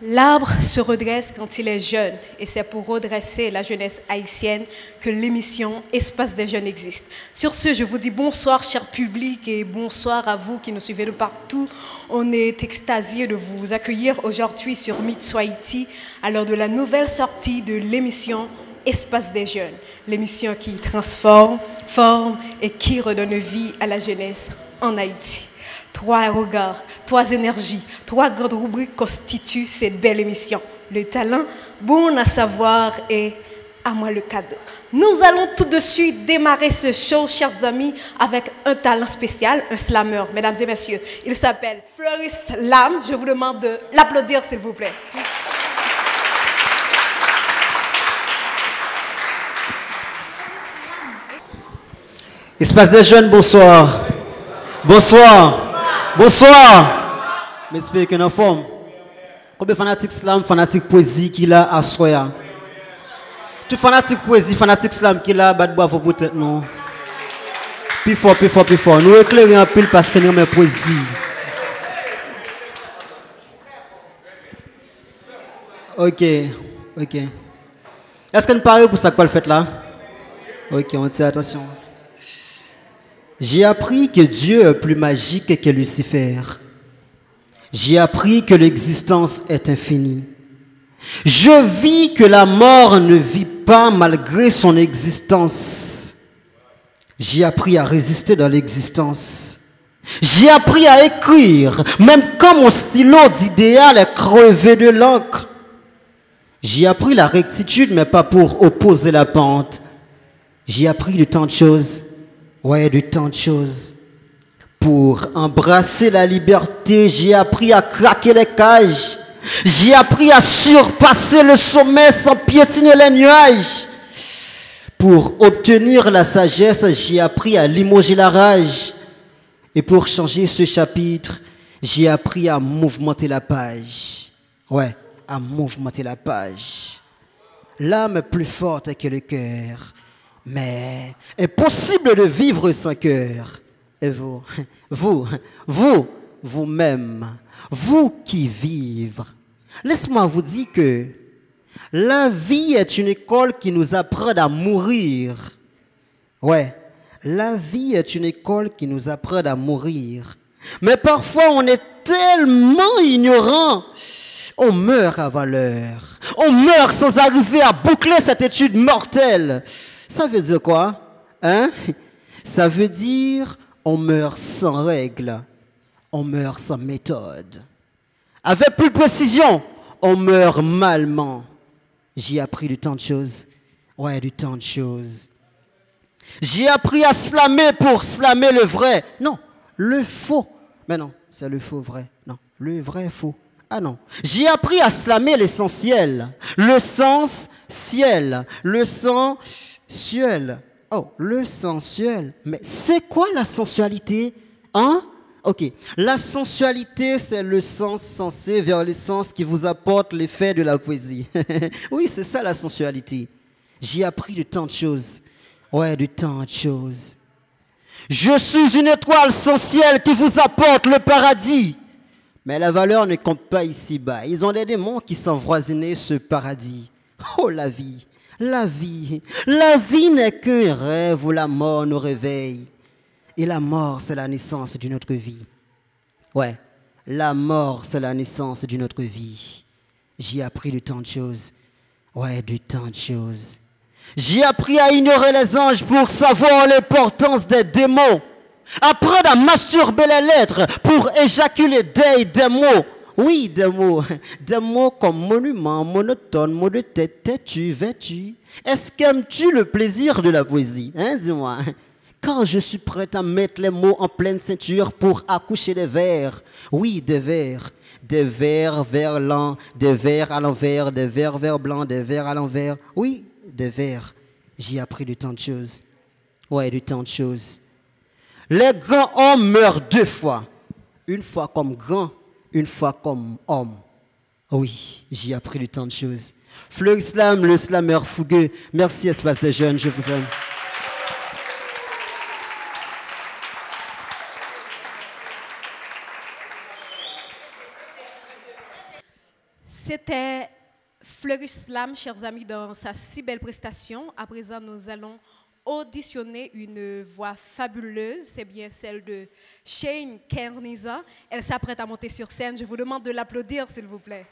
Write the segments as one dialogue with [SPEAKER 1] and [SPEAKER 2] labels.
[SPEAKER 1] L'arbre se redresse quand il est jeune et c'est pour redresser la jeunesse haïtienne que l'émission Espace des jeunes existe. Sur ce, je vous dis bonsoir cher public et bonsoir à vous qui nous suivez de partout. On est extasiés de vous accueillir aujourd'hui sur Meet Haïti à l'heure de la nouvelle sortie de l'émission Espace des jeunes. L'émission qui transforme, forme et qui redonne vie à la jeunesse en Haïti. 3 regards, 3 énergies, 3 grandes rubriques constituent cette belle émission. Le talent, bon à savoir et à moi le cadeau. Nous allons tout de suite démarrer ce show, chers amis, avec un talent spécial, un slammer, mesdames et messieurs. Il s'appelle Floris Lam. Je vous demande de l'applaudir, s'il vous plaît.
[SPEAKER 2] Espace des jeunes, bonsoir. Bonsoir. Bonsoir. J'espère que nous sommes en forme. Combien de fanatiques slam, fanatiques poésie qu'il a à Soya? Tout fanatique poésie, fanatique slam qu'il a, bat bravo pour tête non. Plus fort, plus fort, plus fort. Nous éclairons en pile parce que nous avons poésie. Ok. Est-ce que nous parlons pour ça que le fait là? Ok, on tient attention. J'ai appris que Dieu est plus magique que Lucifer. J'ai appris que l'existence est infinie. Je vis que la mort ne vit pas malgré son existence. J'ai appris à résister dans l'existence. J'ai appris à écrire, même quand mon stylo d'idéal est crevé de l'encre. J'ai appris la rectitude, mais pas pour opposer la pente. J'ai appris de tant de choses. Ouais, de tant de choses. Pour embrasser la liberté, j'ai appris à craquer les cages. J'ai appris à surpasser le sommet sans piétiner les nuages. Pour obtenir la sagesse, j'ai appris à limoger la rage. Et pour changer ce chapitre, j'ai appris à mouvementer la page. Ouais, à mouvementer la page. L'âme est plus forte que le cœur. Mais impossible de vivre sans cœur. Et vous-même, vous qui vivez, laisse-moi vous dire que la vie est une école qui nous apprend à mourir. Ouais, la vie est une école qui nous apprend à mourir. Mais parfois on est tellement ignorant, on meurt avant l'heure. On meurt sans arriver à boucler cette étude mortelle. Ça veut dire quoi? Hein? Ça veut dire on meurt sans règles, on meurt sans méthode. Avec plus de précision, on meurt malement. J'ai appris du tant de choses. Ouais, du tant de choses. J'ai appris à slammer pour slammer le vrai. Non, le faux. Mais non, c'est le faux vrai. Non, le vrai faux. Ah non. J'ai appris à slammer l'essentiel. Le sens ciel. Le sens sensuel. Oh, le sensuel. Mais c'est quoi la sensualité? Hein? Ok. La sensualité, c'est le sens sensé vers le sens qui vous apporte l'effet de la poésie. Oui, c'est ça la sensualité. J'ai appris de tant de choses. Ouais, de tant de choses. Je suis une étoile sans ciel qui vous apporte le paradis. Mais la valeur ne compte pas ici-bas. Ils ont des démons qui s'envoisinaient ce paradis. Oh, la vie. La vie n'est qu'un rêve où la mort nous réveille. Et la mort, c'est la naissance d'une autre vie. Ouais, la mort, c'est la naissance d'une autre vie. J'ai appris de tant de choses. Ouais, de tant de choses. J'ai appris à ignorer les anges pour savoir l'importance des démons. Apprendre à masturber les lettres pour éjaculer des mots. Oui, des mots comme monument, monotone, mot de tête, têtu, vêtu. Est-ce qu'aimes-tu le plaisir de la poésie? Hein, dis-moi. Quand je suis prêt à mettre les mots en pleine ceinture pour accoucher des vers. Oui, des vers. Des vers vers lents, des vers à l'envers, des vers vers blancs, des vers à l'envers. Oui, des vers. J'ai appris de tant de choses. Ouais, de tant de choses. Les grands hommes meurent 2 fois. Une fois comme grand, une fois comme homme. Oui, j'ai appris de tant de choses. Floris Lam, le slammer fougueux. Merci Espace des jeunes, je vous aime.
[SPEAKER 1] C'était Fleury Slam, chers amis, dans sa si belle prestation. À présent, nous allons auditionner une voix fabuleuse. C'est bien celle de Shane Kerniza. Elle s'apprête à monter sur scène. Je vous demande de l'applaudir, s'il vous plaît.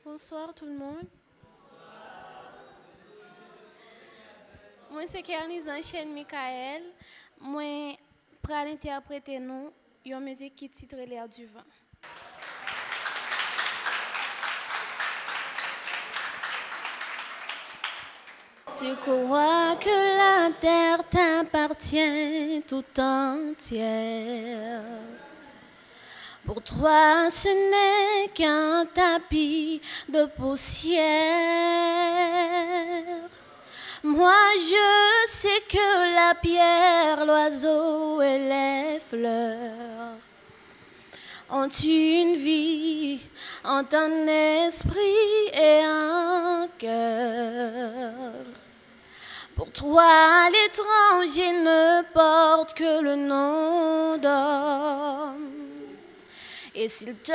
[SPEAKER 3] Bonsoir tout le monde. Moi c'est Kerniza Shane Michael. Moi pour interpréter nous une musique qui titre L'air du vent. Tu crois que la terre t'appartient tout entière. Pour toi, ce n'est qu'un tapis de poussière. Moi, je sais que la pierre, l'oiseau et les fleurs ont une vie, ont un esprit et un cœur. Pour toi, l'étranger ne porte que le nom d'homme. Et s'il te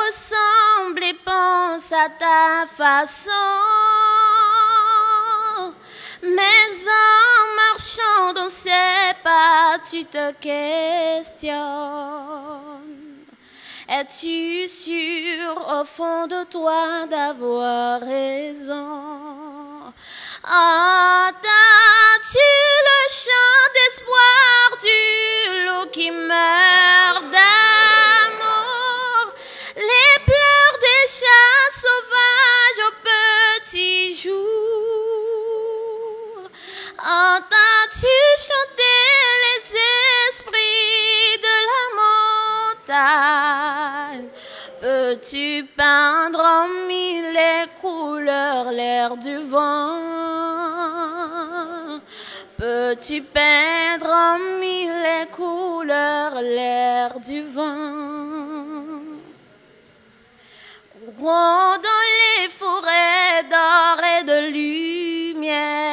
[SPEAKER 3] ressemble et pense à ta façon, mais en marchant dans ses pas, tu te questionnes. Es-tu sûr au fond de toi d'avoir raison? Entends-tu le chant d'espoir du loup qui meurt d'amour? Les pleurs des chats sauvages au petit jour. Entends-tu chanter les esprits de la montagne? Peux-tu peindre en mille couleurs l'air du vent? Peux-tu peindre en mille couleurs l'air du vent? Courons dans les forêts d'or et de lumière.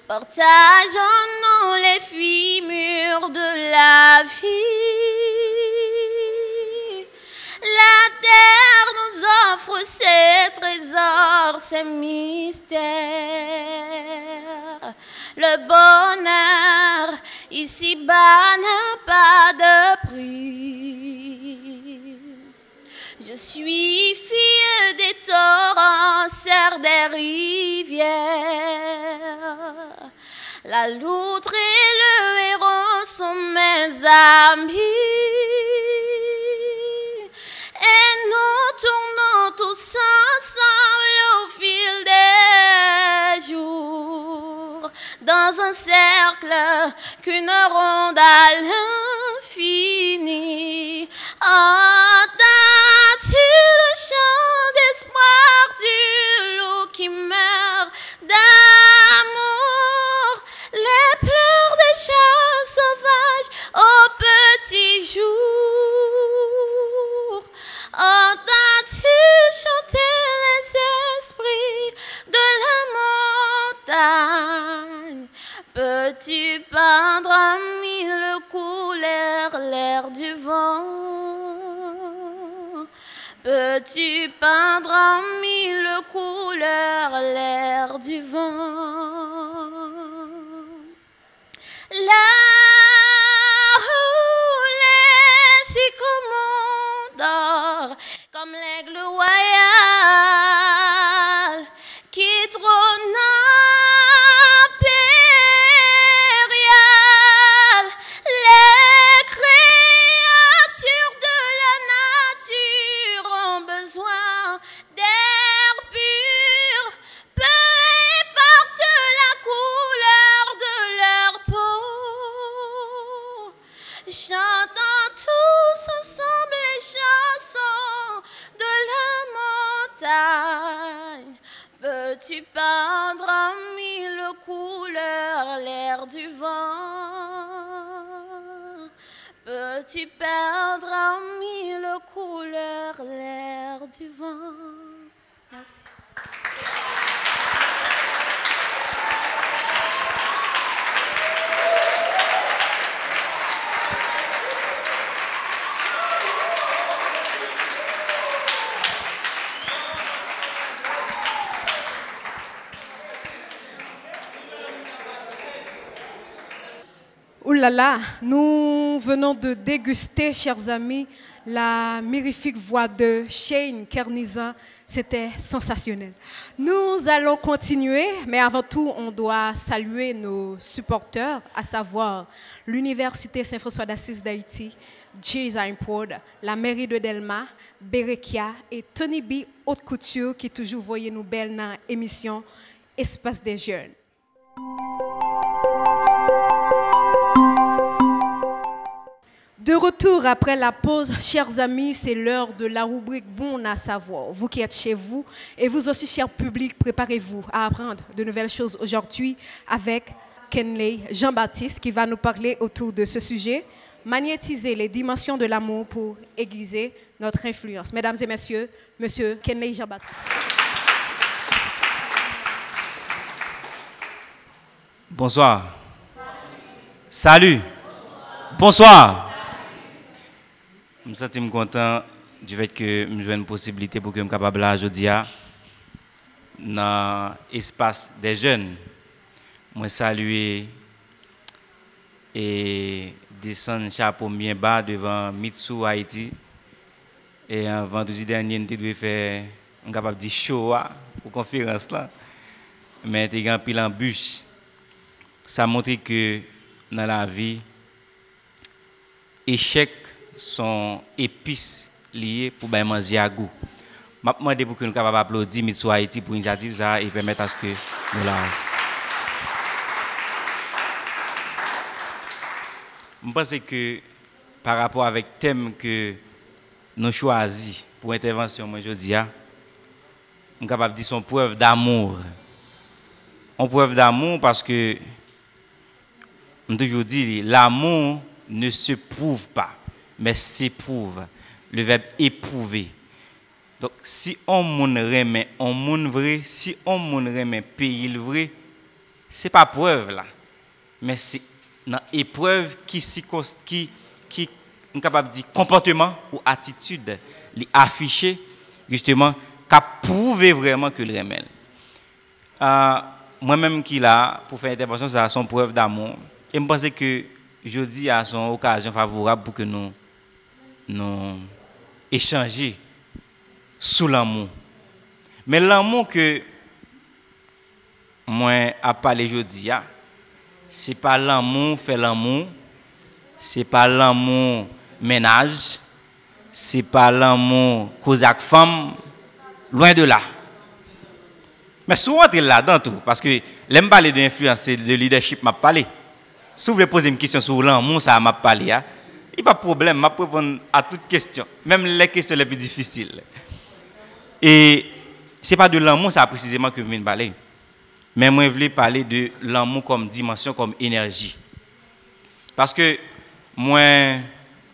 [SPEAKER 3] Partageons-nous les fumures de la vie. La terre nous offre ses trésors, ses mystères. Le bonheur ici-bas n'a pas de prix. Je suis fille des torrents, sœur des rivières. La loutre et le héron sont mes amis. Et nous tournons tous ensemble au fil des jours, dans un cercle qu'une ronde à l'infini. Entends-tu le chant d'espoir du loup qui meurt d'amour? Les pleurs des chats sauvages au petit jour. Entends-tu chanter les esprits de la montagne? Peux-tu peindre en mille couleurs l'air du vent? Peux-tu peindre en mille couleurs l'air du vent? Là où les sycomores dorment comme l'aigle royal qui trône impérial, les créatures de la nature ont besoin d'air pur, peu importe la couleur de leur peau. Chantons tous ensemble les chansons de la montagne. Peux-tu peindre en mille couleurs l'air du vent? Peux-tu peindre en mille couleurs l'air du vent? Merci.
[SPEAKER 1] là là, nous venons de déguster, chers amis, la mirifique voix de Shane Kernizan. C'était sensationnel. Nous allons continuer, mais avant tout, on doit saluer nos supporters, à savoir l'Université Saint-François d'Assise d'Haïti, Design Prod, la mairie de Delma, Berekia et Tony B. Haute Couture qui toujours voyez nous belles dans l'émission Espace des Jeunes. De retour après la pause, chers amis, c'est l'heure de la rubrique Bon à savoir. Vous qui êtes chez vous et vous aussi, cher public, préparez-vous à apprendre de nouvelles choses aujourd'hui avec Kenley Jean-Baptiste qui va nous parler autour de ce sujet, magnétiser les dimensions de l'amour pour aiguiser notre influence. Mesdames et messieurs, monsieur Kenley Jean-Baptiste.
[SPEAKER 4] Bonsoir. Salut. Bonsoir. Je me sens content du fait que je une possibilité pour que je sois capable aujourd'hui dans l'espace des jeunes. Je salue et descendre chapeau bien bas devant Mitsu Haïti. Et vendredi dernier, je devais faire un show pour conférence là. Mais il y a un pile en bûche. Ça montre que dans la vie, échec sont épices liées pour manger à goût. Je demande pour que nous capables d'applaudir Mitsu Haïti pour l'initiative ça et permettre à ce que nous la. Je pense que par rapport avec le thème que nous choisi pour l'intervention aujourd'hui, je suis capable de dire son preuve d'amour. Une preuve d'amour parce que je toujours dit l'amour ne se prouve pas, mais s'éprouve. Le verbe éprouver. Donc, si on moun remet, on moun vrai, si on moun remet pays le vrai, c'est pas preuve là, mais c'est une épreuve qui est capable de dire comportement ou attitude, afficher justement, qui prouver vraiment que le remet. Moi-même qui là pour faire intervention, ça a son preuve d'amour. Et je pense que jeudi a son occasion favorable pour que nous échanger sous l'amour. Mais l'amour que moi a parlé jeudi, c'est pas l'amour fait l'amour, c'est pas l'amour ménage, c'est pas l'amour cause avec femme, loin de là. Mais souvent tu es là-dedans tout parce que l'aime parler d'influence de leadership m'a parlé. Si vous voulez poser une question sur l'amour, ça m'a parlé. Il n'y a pas de problème, je peux répondre à toutes questions, même les questions les plus difficiles. Et ce n'est pas de l'amour, ça précisément que je viens de parler. Mais moi, je voulais parler de l'amour comme dimension, comme énergie. Parce que moi,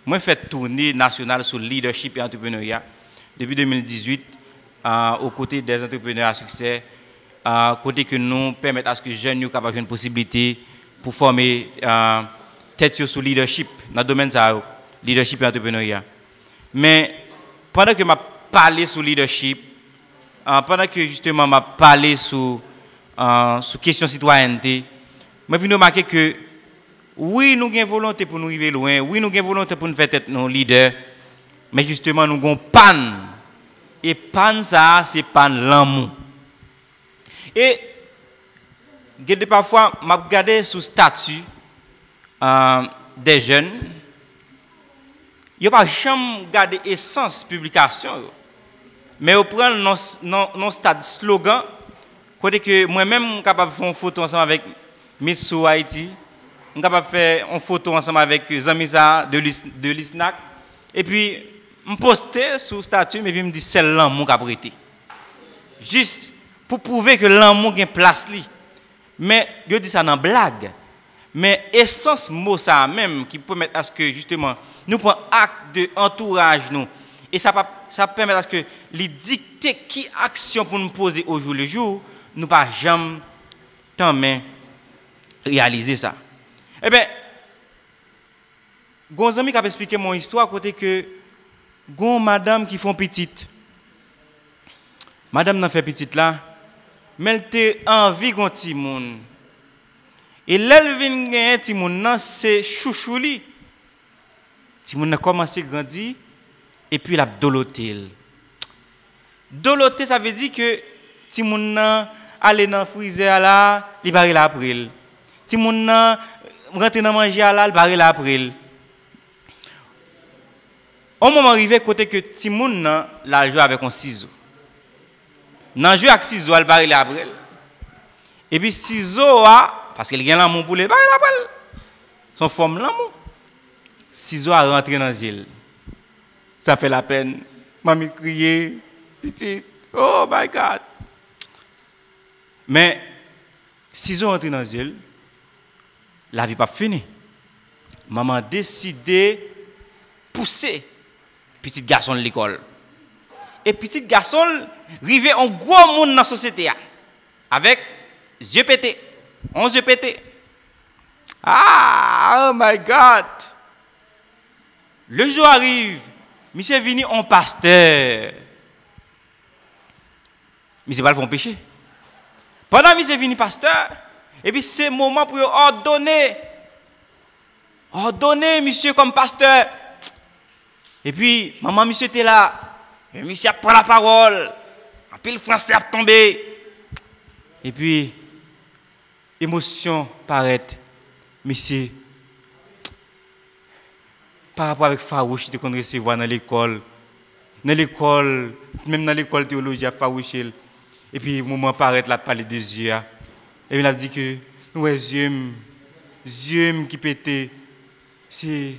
[SPEAKER 4] je fais tournée nationale sur le leadership et entrepreneuriat depuis 2018, aux côtés des entrepreneurs à succès, côté que nous permettons à ce que les jeunes soient capables une possibilité pour former tête sur leadership dans le domaine de leadership et entrepreneuriat. Mais pendant que je parlé sur leadership, pendant que justement je parlé sur question citoyenneté, je viens de remarquer que oui, nous avons volonté pour nous arriver loin, oui, nous avons volonté pour nous faire être nos leaders, mais justement nous avons panne. Et panne ça, c'est panne l'amour. Et parfois, je regarde sous statut des jeunes, il n'y a pas jamais gardé essence publication. Mais on prend nos stade slogan, côté que moi-même, je suis capable de faire une photo ensemble avec Mitsu Haïti, je suis capable de faire une photo ensemble avec Zamisa de l'ISNAC, et puis je poste sur statut, mais puis je me dis c'est l'amour qui a prêté. Juste pour prouver que l'amour a une place. Mais je dis ça dans blague. Mais essence mot ça même qui permet à ce que justement nous prenons acte de entourage nous et ça permet à ce que les dicter qui action pour nous poser au jour le jour nous pas jamais tant mais réaliser ça. Eh bien Gonzami qui a expliqué mon histoire côté que gon madame qui font petite. Madame n'a fait petite là mais elle te envie gon ti moun. Et l'elvin gagne ti moun nan c'est chouchou li. Ti moun nan commencé grandir et puis la dolotel. Doloter ça veut dire que ti moun nan aller dans freezer là, il va la après. Ti moun nan rentrer dans manger là, il va la après. Au moment arrivé côté que ti moun nan la jouer avec un ciseau. Nan jouer avec ciseau, il va la après. Et puis ciseau parce qu'il y a l'amour pour les barrer la balle. Son forme l'amour. Ciseau a rentré dans le gel. Ça fait la peine. Mamie crier, petite. Oh my God. Mais ciseau rentré dans le gel, la vie pas finie. Maman a décidé de pousser petit garçon de l'école. Et petit garçon arrivé en gros monde dans la société avec yeux pétés. 11 pétés. Ah, oh my God. Le jour arrive, monsieur venu en pasteur. Monsieur va le faire péché. Pendant que monsieur venu pasteur, et puis c'est le moment pour ordonner monsieur comme pasteur. Et puis maman monsieur était là, et monsieur prend la parole. En pile français a tombé. Et puis émotion paraît, monsieur, par rapport avec farouche qu'on recevoir dans l'école, même dans l'école théologie, farouche. Et puis, au moment paraît, la parler des yeux. Et il a dit que, nous, yeux qui pété, c'est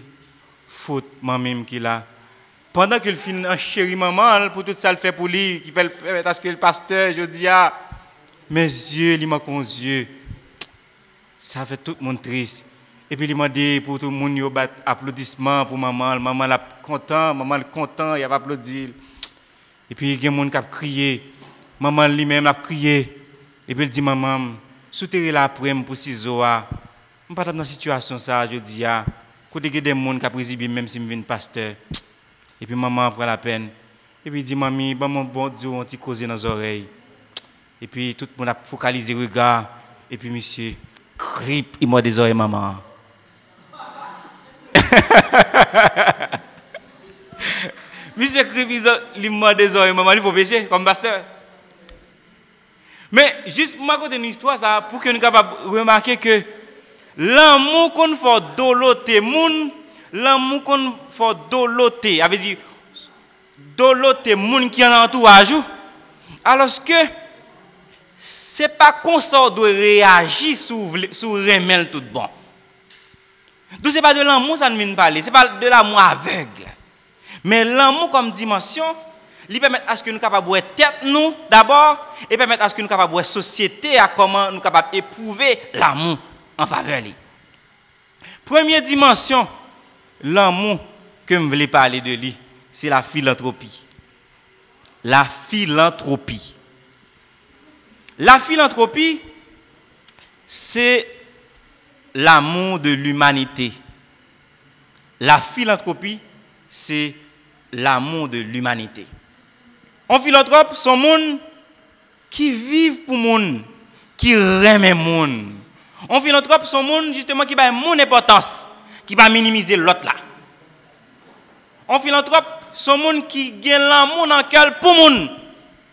[SPEAKER 4] faute, maman qui l'a. Pendant qu'il finit en chéri maman, pour tout ça, le fait pour lui, qui fait parce que le pasteur, je dis, mes yeux, il manque aux yeux. Ça fait tout le monde triste. Et puis il m'a dit pour tout le monde, il y a applaudissements pour maman. Maman est content, il a applaudi. Et puis il y a des gens qui ont crié. Maman lui-même a crié. Et puis il dit, maman, souterrez la après pour 6 heures. Je ne suis pas dans cette situation, ça, je dis, côté des gens qui ont présidé, même si je suis pasteur. Et puis maman prend la peine. Et puis il dit, mamie, bon Dieu, on t'a causé dans les oreilles. Et puis tout le monde a focalisé le regard. Et puis monsieur, crip, il m'a des oreilles, maman. Monsieur crip, il m'a des oreilles, maman, il faut pécher comme pasteur. Mais juste pour raconter une histoire, ça, pour que nous soyons capables de remarquer que l'amour qu'on fait doloter, l'amour qu'on fait doloter, avait dit doloter moun qui en entourage, alors que c'est pas qu'on sort de réagir sur remel tout bon. Donc c'est pas de l'amour ça ne vient parler, c'est pas de l'amour aveugle. Mais l'amour comme dimension, il permet à ce que nous capables de tête nous d'abord et permet à ce que nous capables de société à comment nous capables d'éprouver l'amour en faveur lui. Première dimension, l'amour que je voulais parler de lui, c'est la philanthropie. La philanthropie. La philanthropie, c'est l'amour de l'humanité. La philanthropie, c'est l'amour de l'humanité. Un philanthrope, c'est un monde qui vit pour le monde, qui aime le monde. Un philanthrope, c'est un monde justement qui va mon importance, qui va minimiser l'autre là. Un philanthrope, c'est un monde qui gagne l'amour dans le cœur pour le monde,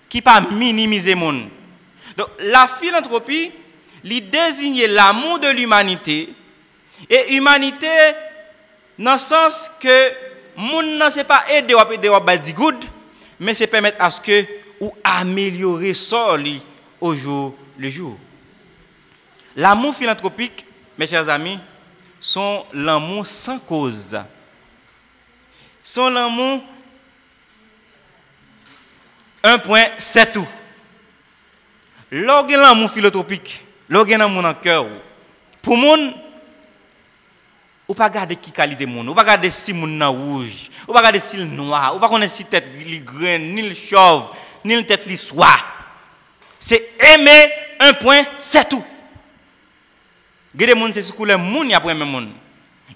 [SPEAKER 4] qui va minimiser le monde. Donc, la philanthropie, il désigne l'amour de l'humanité. Et humanité, dans le sens que le monde ne s'est pas aidé à faire good, mais c'est permettre à ce que ou améliorer ça au jour le jour. L'amour philanthropique, mes chers amis, sont l'amour sans cause. Sont l'amour, un point, c'est tout. Lorsque l'amour philanthropique, lorsque l'amour dans le cœur, pour le monde, ou pas regarder qui qualité monde, ou pas regarder si monde est rouge, ou pas regarder si le noir, ou pas connaître si tête li graine, ni le chauve, ni le tête li soie. C'est aimer un point, c'est tout. Gade monde c'est couleur monde y a premier monde.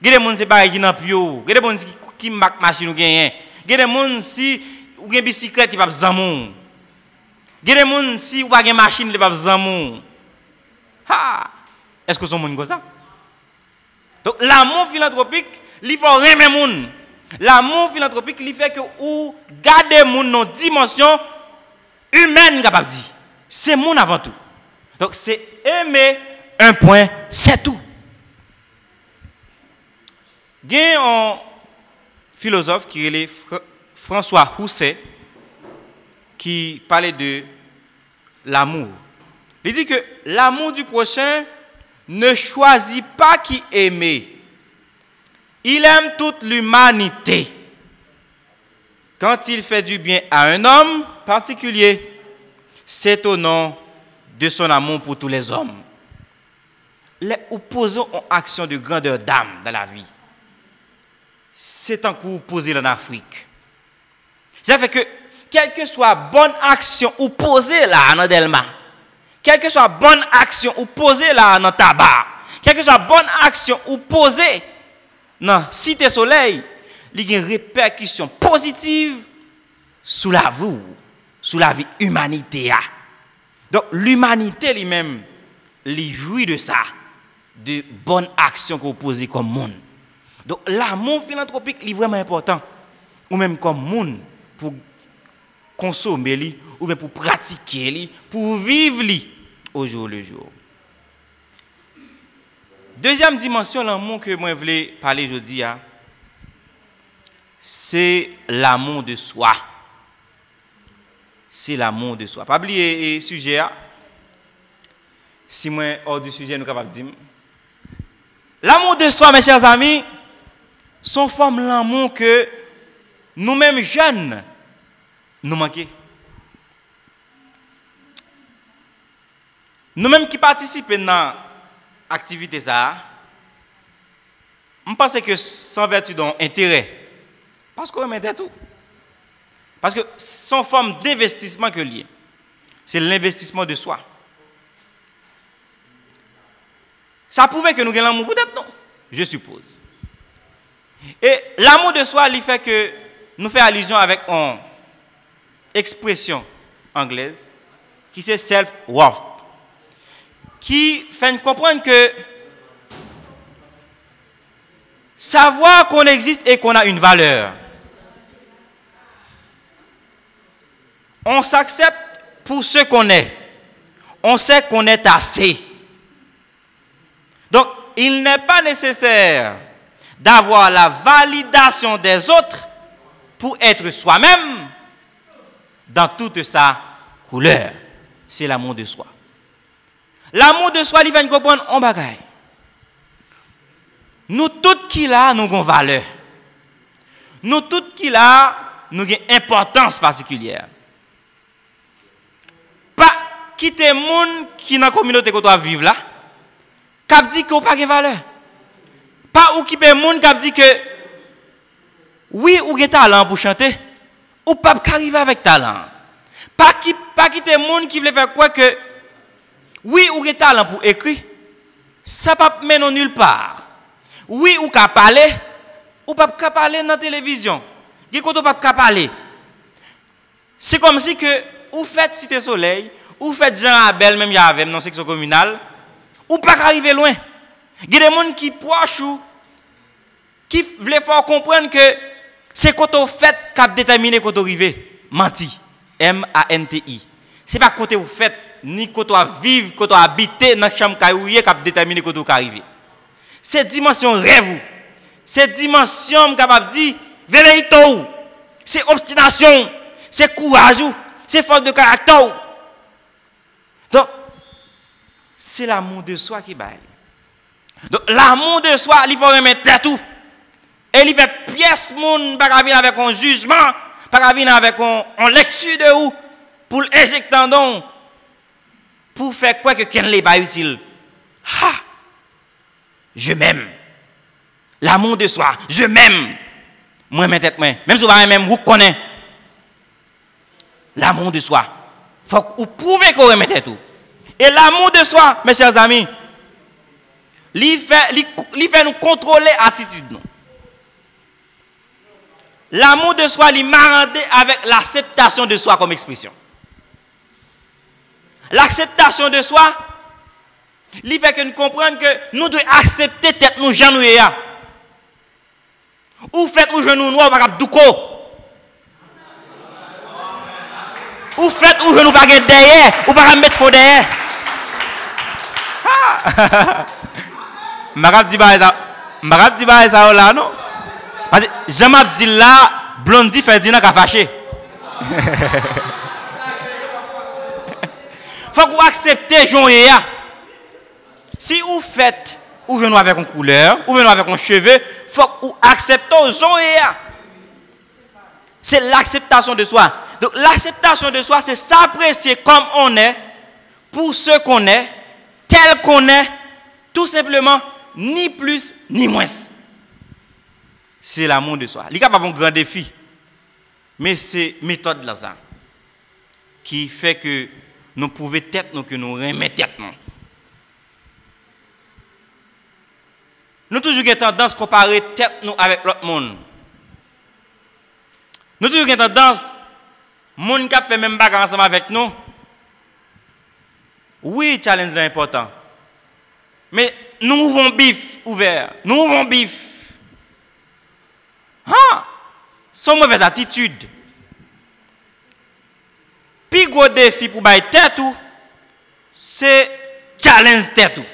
[SPEAKER 4] Gade monde c'est bail qui n'a pio, gade monde qui mak machine ou gagne. Gade monde si ou gen bicyclette il pas zamou. Gade monde si ou pas gen machine il pas zamou. Ha! Est-ce que son monde comme ça? Donc l'amour philanthropique, il faut aimer moun. L'amour philanthropique, il fait que ou garder moun dans dimension humaine capable dire. C'est moun avant tout. Donc c'est aimer un point, c'est tout. Il y a un philosophe qui est François Housset qui parlait de l'amour. Il dit que l'amour du prochain ne choisit pas qui aimer. Il aime toute l'humanité. Quand il fait du bien à un homme particulier, c'est au nom de son amour pour tous les hommes. Les opposants ont action de grandeur d'âme dans la vie. C'est un coup posé en Afrique. Ça fait que, quelle que soit bonne action ou posée là dans Delma, quelle que soit bonne action ou posée là dans Tabac, quelle que soit bonne action ou posée dans Cité Soleil, il y a une répercussion positive sur la vie humanité. Donc l'humanité lui-même, il jouit de ça, de bonnes actions qu'on pose comme monde. Donc l'amour philanthropique est vraiment important, ou même comme monde, pour consommer, ou même pour pratiquer, pour vivre au jour le jour. Deuxième dimension, l'amour que moi je voulais parler aujourd'hui, c'est l'amour de soi. C'est l'amour de soi. Pas oublier le sujet. Si moi hors du sujet, nous sommes capables de dire. L'amour de soi, mes chers amis, sont forme l'amour que nous-mêmes jeunes nous manquons. Nous-mêmes qui participons dans l'activité, je pense que sans vertu d'intérêt, parce qu'on remet tout. Parce que c'est une forme d'investissement que lié. C'est l'investissement de soi. Ça prouve que nous avons l'amour, peut-être non, je suppose. Et l'amour de soi, il fait que nous faisons allusion avec une expression anglaise qui c'est self-worth, qui fait nous comprendre que savoir qu'on existe et qu'on a une valeur. On s'accepte pour ce qu'on est. On sait qu'on est assez. Donc, il n'est pas nécessaire d'avoir la validation des autres pour être soi-même dans toute sa couleur. C'est l'amour de soi. L'amour de soi, il va nous comprendre en bagaille. Nous tous qui là, nous avons valeur. Nous tous qui là, nous avons importance particulière. Pas quitter les gens qui dans la communauté que tu vivre là, qui dit que vous n'avez pas de valeur. Pas ou qui peut les gens qui dit que oui, ou avez talent pour chanter, ou pas arriver avec talent. Pas quitter les gens qui veulent faire quoi que oui, ou avez talent pour écrire, ça ne peut pas mener nulle part. Oui, ou qu'à parler, ou pas qu'à parler dans la télévision. Qui qu'on pas qu'à parler. C'est comme si que ou faites Cité Soleil, ou faites Jean Abel même y dans la section communale, ou pas arriver loin. Il y a des gens qui proches ou qui veulent faire comprendre que c'est quand on fait qui déterminer quand on arrive. Menti. M-A-N-T-I. C'est pas quand on fait ni quand on vivre, quand on habite dans la chambre qui déterminer quand on arrive. C'est dimension rêve. C'est dimension capable de dire velléité. C'est obstination. C'est courage. C'est force de caractère. Donc, c'est l'amour de soi qui baille. Donc, l'amour de soi, il faut remettre tout. Et il fait pièce, moun, pas venir avec un jugement, pas venir avec une lecture de où, pour l'injecter dans, pour faire quoi que quelqu'un n'est pas utile. Ha! Je m'aime. L'amour de soi, je m'aime. Moi, même tête, même si vous ne même, vous connaissez. L'amour de soi. Il faut que vous prouvez que vous remettez tout. Et l'amour de soi, mes chers amis, il fait nous contrôler l'attitude. L'amour de soi, il marrande avec l'acceptation de soi comme expression. L'acceptation de soi, Il fait que nous comprenions que nous devons accepter tête nous gens nous ya. Ou fait ou genou noir pas cap douko. Ou fait ou genou pas derrière, ou pas mettre faux derrière. M'arab dit ba ça là non. Parce que Jean dit là Blondie Ferdinand a fâché. Faut que vous acceptez Jean ya. Si vous faites ou genou avec une couleur, ou genou avec un cheveu, faut que vous acceptez Jean ya. C'est l'acceptation de soi. Donc l'acceptation de soi, c'est s'apprécier comme on est, pour ce qu'on est, tel qu'on est, tout simplement, ni plus ni moins. C'est l'amour de soi. Il n'y a pas un grand défi, mais c'est méthode là ça qui fait que nous pouvons tête nous que nous remettons tête nous. Nous toujours une tendance à comparer tête nous avec l'autre monde. Nous toujours une tendance monde qui fait même bagarre ensemble avec nous. Oui, challenge est important. Mais nous ouvrons bif ouvert. Nous ouvrons bif. Ah! Sans mauvaise attitude. Puis gros défi pour bailler tête tout, c'est challenge tête tout.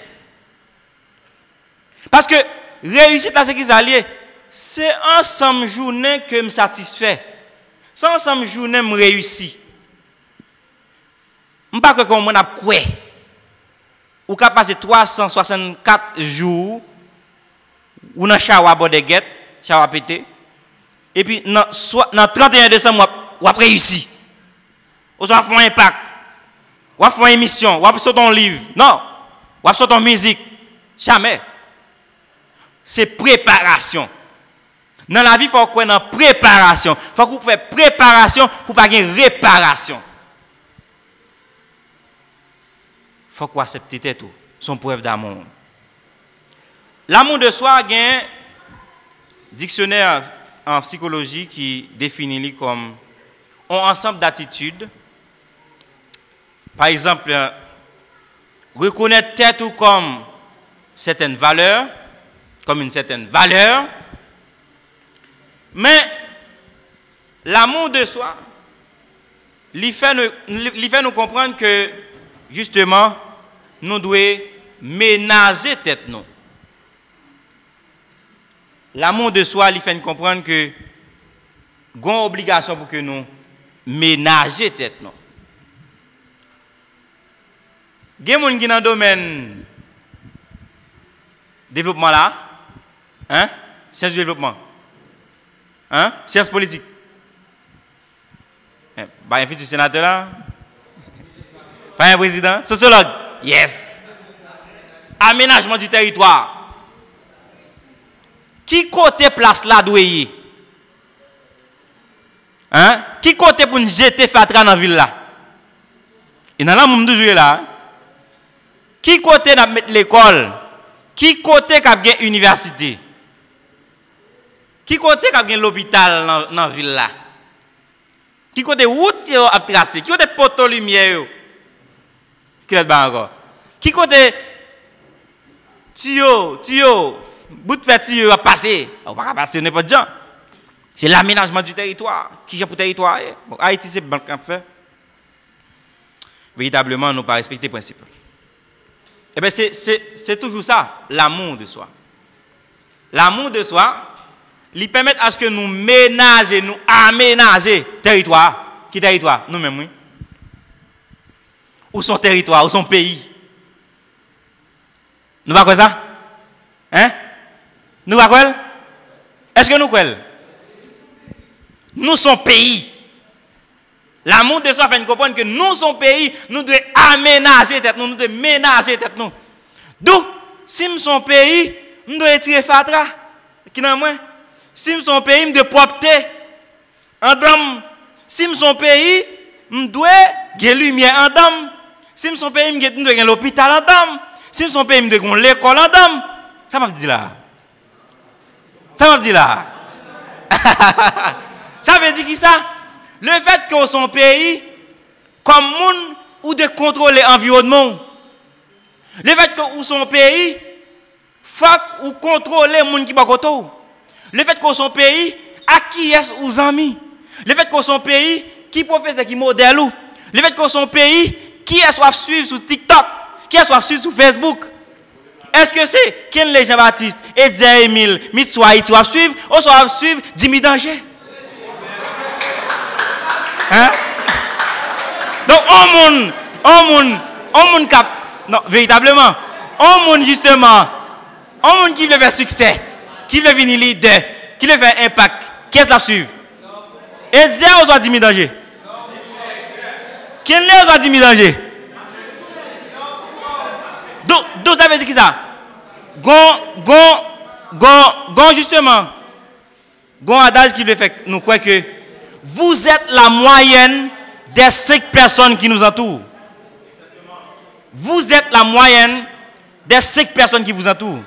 [SPEAKER 4] Parce que réussite à ce qui s'allie, c'est ensemble journée que me satisfait. C'est ensemble journée me réussit. Je ne sais pas comment on a quoi. Ou qu'à passer 364 jours ou dans chawa bodeguette, chawa pété. Et puis dans 31 décembre ou après réussi. Ou soit faire un impact. Ou faire une émission, ou faire ton livre. Non. Ou faire ton musique. Jamais. C'est préparation. Dans la vie, il faut qu'on ait une préparation. Il faut qu'on fasse préparation pour pas gagner réparation. Il faut qu'on accepte tout. Son preuve d'amour. L'amour de soi a un dictionnaire en psychologie qui définit comme un ensemble d'attitudes. Par exemple, reconnaître tête ou comme certaines valeurs, comme une certaine valeur. Mais l'amour de soi, il fait nous comprendre que justement, nous devons ménager tête nous. L'amour de soi, il fait nous comprendre que nous avons une obligation pour que nous ménager tête nous. Il y a des gens qui sont dans le domaine développement là, hein? Sciences du développement, hein? Sciences politiques. Pas un futur sénateur là? Pas un président? Sociologue? Yes. Aménagement du territoire. Qui côté place là doit y? Hein? Qui côté pour nous jeter fatra dans la ville là? Et dans la monde toujours là. Qui côté n'a mettre l'école? Qui côté qui a bien université? Qui côté qui a bien l'hôpital dans la ville là? Qui côté route a tracé? Qui côté poteau lumière? Qui est encore? Qui côté tuyau, bout de fait tuyau a passé? On va pas passer n'importe gens. C'est l'aménagement du territoire. Qui j'ai pour territoire? Bon, Haïti c'est bon qu'en fait. Véritablement nous pas respecter les principes. Eh bien, c'est toujours ça, l'amour de soi. L'amour de soi, il permet à ce que nous ménager, nous aménager territoire. Qui territoire? Nous-mêmes, oui. Ou son territoire, ou son pays. Nous pas quoi ça? Hein? Nous pas quoi? Est-ce que nous quoi? Nous sommes pays. L'amour de soi fait nous comprendre que nous sommes pays, nous devons aménager tête nous devons ménager tête nous. Donc, si nous sommes pays, nous devons tirer fatra. Qui n'a moins? Si nous sommes pays, nous devons propter en dame. Si nous sommes pays, nous devons gagner lumière en dame. Si nous sommes pays, nous devons gagner l'hôpital en dame. Si nous sommes pays, nous devons gagner l'école en dame. Ça m'a dit là. Ça m'a dit là. Ça veut dire qui ça? Le fait que son pays, comme monde ou de contrôler l'environnement, Le fait que ou son pays, faut ou contrôler les gens qui sont côté. Le fait que son pays, à qui est aux amis. Le fait que son pays, qui professeur qui modèle ou. Le fait que son pays, qui est soit suivre sur TikTok, qui est soit suivre sur Facebook. Est-ce que c'est Ken les Jean-Baptiste, Edzer Emile, Mitsouaï, tu vas suivre, ou soit suivre Jimmy Danger? Hein? Donc, on monde cap, non, véritablement, on monde justement, on monde qui veut faire succès, qui veut venir leader, qui veut faire impact, qu'est-ce que la suivre? Edzer ou soit Jimmy Danger? Ken les ou soit Jimmy Danger? Donc, ça veut dire qui ça? Gon justement, gon adage qui veut faire nous croire que vous êtes la moyenne des 5 personnes qui nous entourent. Vous êtes la moyenne des 5 personnes qui vous entourent.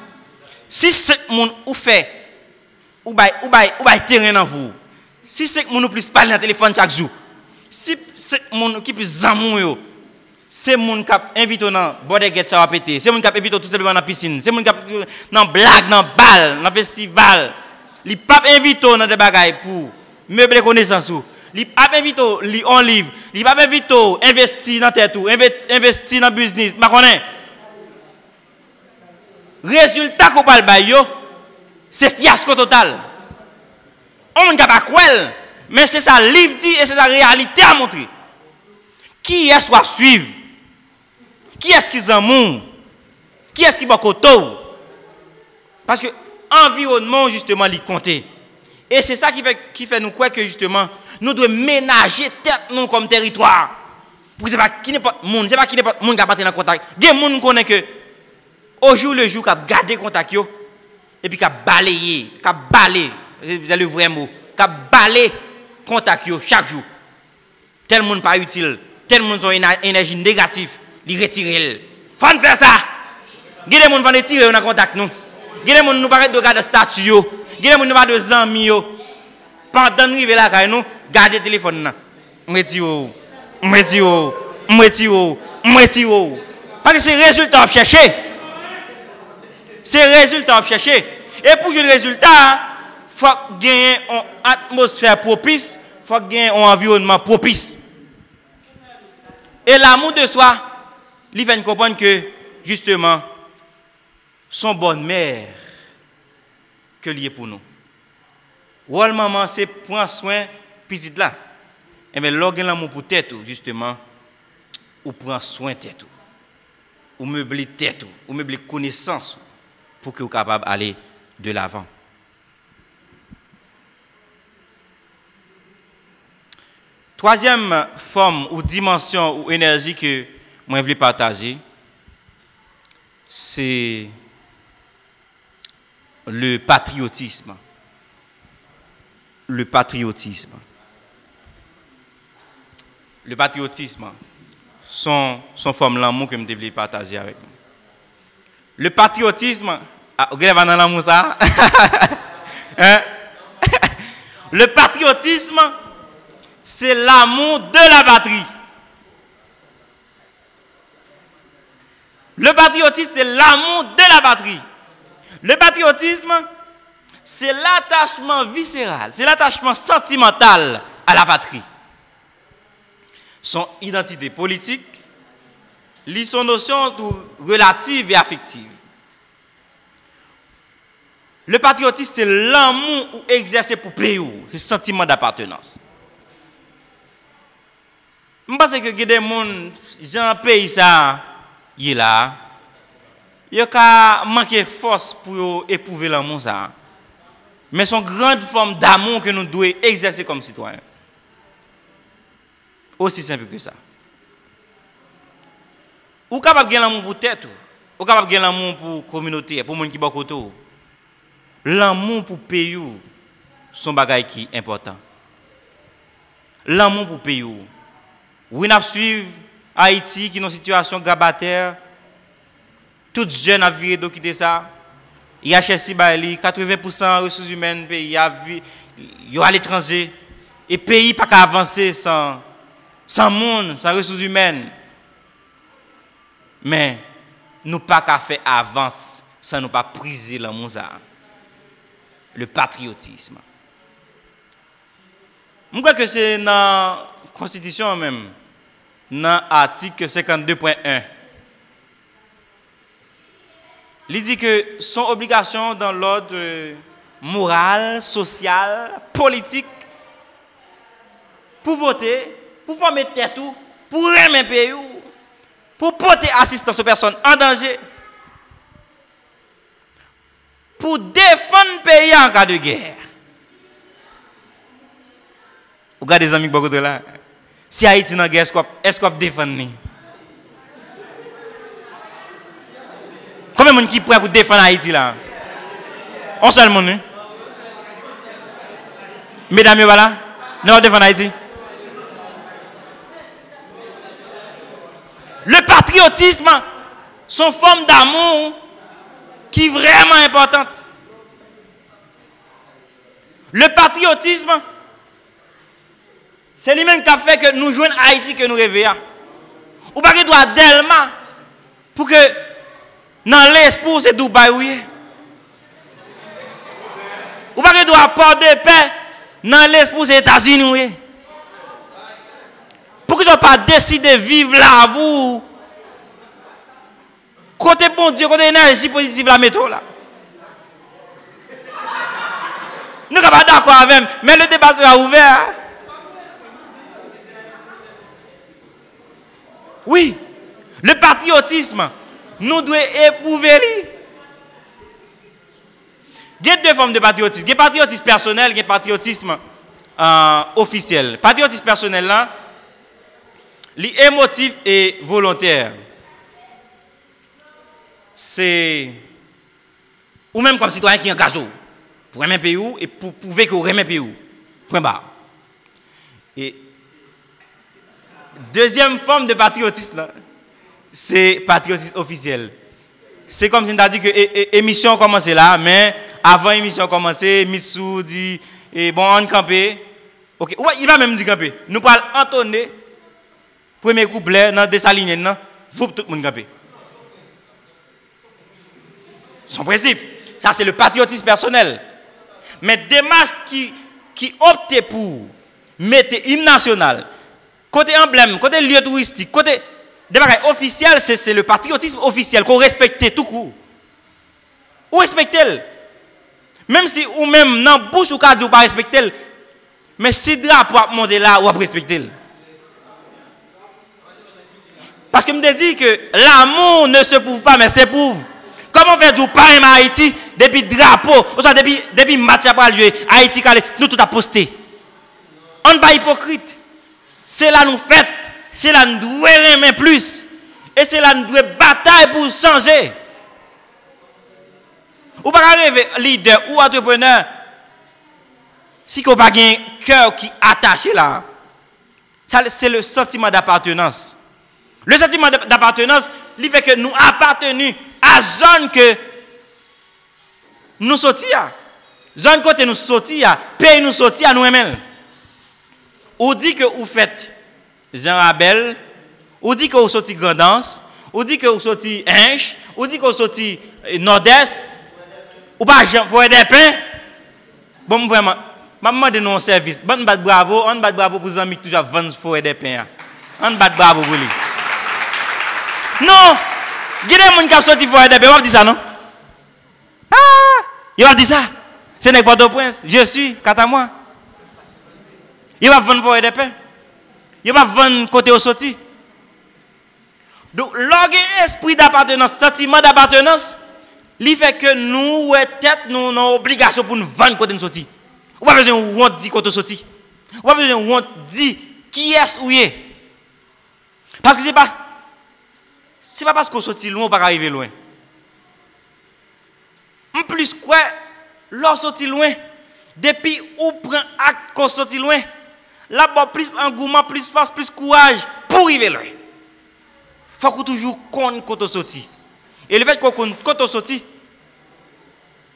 [SPEAKER 4] Si 5 personnes ou fait, ou bay terrain dans vous, si 5 personnes plus parler dans le téléphone chaque jour, si 5 personnes qui plus amour, c'est mon cap invité dans bordel get ça va péter, c'est mon cap invité tout simplement dans piscine, c'est mon cap dans blague, dans balle, dans festival. Li pas invité dans des bagailles pour meubler connaissance ou. Li pas invité li en livre, li pas invité investir dans tête ou, investir dans business, pas connaît. Résultat qu'on parle ba yo, c'est fiasco total. On ne pas quoi, mais c'est ça livre dit et c'est sa réalité à montrer. Qui est-ce qu'on suivre? Qui est-ce qui s'amour? Qui est-ce qui va côté? Parce que l'environnement, justement, il compte. Et c'est ça qui fait nous croire que, justement, nous devons ménager tête nous comme territoire. Pour que ce n'est pas qui n'est pas monde, c'est pas qui n'est pas monde qui a battu dans contact. Il y a des gens qui connaissent que, au jour le jour, qui a gardé contact, et puis qui a balayé, c'est le vrai mot, qui a balayé contact chaque jour. Tel monde pas utile. Tel monde ont une énergie négative, ils retirent. Faut faire ça. Il y a des gens qui vont retirer dans contact nous. Il y a des gens qui nous paraissent de garder statut. Il y a des gens qui nous parlent de amis. Pendant nous arriver là, nous garder le téléphone. Retiro. Parce que c'est le résultat à chercher. C'est le résultat à chercher. Et pour jouer le résultat, il faut gagner une atmosphère propice, il faut gagner un environnement propice. Et l'amour de soi, il vient comprendre que, justement, son bonne mère que lié pour nous. Rôle maman, c'est prendre soin petite là. Et bien, lorsque l'amour pour tête, justement, ou prend soin de tête, ou meubler tête, ou meubler connaissance, pour que vous soyez capable d'aller de l'avant. Troisième forme ou dimension ou énergie que moi je veux partager, c'est le patriotisme. Le patriotisme. Le patriotisme, son forme l'amour que je devais partager avec vous. Le patriotisme, vous avez dans l'amour ça? Hein? Le patriotisme, c'est l'amour de la patrie. Le patriotisme, c'est l'amour de la patrie. Le patriotisme, c'est l'attachement viscéral, c'est l'attachement sentimental à la patrie. Son identité politique, son notion relative et affective. Le patriotisme, c'est l'amour exercé pour le pays, c'est le sentiment d'appartenance. Je pense que des gens, dans pays ça, il est là. Il y a manqué de force pour éprouver l'amour ça. Mais c'est une grande forme d'amour que nous devons exercer comme citoyens. Aussi simple que ça. Ou capable de l'amour pour tête, ou capable de l'amour pour la communauté, pour les gens qui sont côté. L'amour pour le pays, c'est un bagage qui est important. L'amour pour le pays. Oui, nous suivons Haïti qui est dans une situation grabataire. Tout jeune a viré de quitter ça. Il y a cherché 80% des ressources humaines pays à l'étranger. Et le pays n'a pas avancer sans monde, sans ressources humaines. Mais nous pas qu'à faire avance sans nous pas priser l'amour ça. Le patriotisme. Je crois que c'est dans la Constitution même, dans l'article 52.1. Il dit que son obligation dans l'ordre moral, social, politique, pour voter, pour former tête, pour aimer un pays, pour porter assistance aux personnes en danger, pour défendre le pays en cas de guerre. Vous regardez les amis beaucoup de là. Si Haïti est en guerre, est-ce qu'on défend? Combien de gens qui prêt pour défendre Haïti là? On seul monde. Mesdames et voilà, nous défendre Haïti. Le patriotisme, son forme d'amour qui est vraiment importante. Le patriotisme, c'est lui-même qui a fait que nous jouons Haïti que nous rêvons. Ou pas qu'il doit tellement pour que dans l'espoir c'est Dubaï. Ou pas qu'il doit porter paix dans l'espoir c'est États-Unis. Pour que vous ne pas décider de vivre là, vous. Côté bon Dieu, côté énergie positive, la métro là. Nous ne sommes pas d'accord avec, mais le débat sera ouvert. Oui, le patriotisme, nous devons éprouver. Il y a deux formes de patriotisme. Il y a patriotisme personnel, il y a patriotisme officiel. Patriotisme personnel là, l'émotif et volontaire. C'est ou même comme citoyen qui est en gazo pour aimer un pays et pour prouver que vous aimez un pays. Point barre. Et deuxième forme de patriotisme, c'est patriotisme officiel. C'est comme si on a dit que l'émission commence là, mais avant l'émission commencer, Mitsou dit bon, on camper. Ok, ouais, il va même dire camper. Nous parlons entonner. Premier couplet dans Dessalines, vous tout le monde camper. Son principe, ça c'est le patriotisme personnel. Mais démarche qui opte pour mettre hymne national, côté emblème, côté lieu touristique, côté démarche officiel, c'est le patriotisme officiel qu'on respecte tout court. Ou respectez-le. Même si ou même dans bouche ou cadre ou pas respecter, mais si drapeau a monter là ou respecter. Parce que je me dis que l'amour ne se prouve pas, mais s'éprouve. Comment faire du pareil à Haïti depuis drapeau, depuis match à jouer, Haïti, nous tout a posté. On n'est pas hypocrite. C'est là nous fait, c'est là nous devons aimer plus. Et c'est là nous devons batailler pour changer. Ou pas arriver leader ou entrepreneur, si vous n'avez pas un cœur qui est attaché là, c'est le sentiment d'appartenance. Le sentiment d'appartenance, il fait que nous appartenons à la zone que nous sortis. Zone côté nous sortis, pays nous sortis à nous-mêmes. Ou dit que vous faites Jean Rabel, ou dit que vous sortis Grandance, ou dit que vous sortis Inche, ou dit que vous sortis Nord-Est, ou pas Jean Forêt des Pins. Bon, vraiment, je demande nos services. On bat bravo pour les amis qui toujours vendent Forêt des Pins. On bat bravo pour lui. Non, il y a des gens qui ont sorti Forêt des Pins, on va dire ça, non? Ah, il va dire ça. C'est n'est pas de prince. Je suis, quant à moi. Il va vendre Forêt des Pins. Il va vendre côté au sorti. Donc, l'esprit d'appartenance, sentiment d'appartenance, il fait que nous, tête, nous avons obligation pour nous vendre côté nous sorti. On n'a pas besoin de dire côté sorti. On n'a pas besoin de dire qui est-ce ou est. Parce que ce n'est pas parce qu'on sortit loin, on ne peut pas arriver loin. En plus, quoi, l'on sortit loin, depuis où prend acte qu'on sortit loin, là, plus engouement, plus force, plus courage pour arriver loin. Il faut qu'on toujours compte quand on sortit. Et le fait qu'on compte quand on sortit,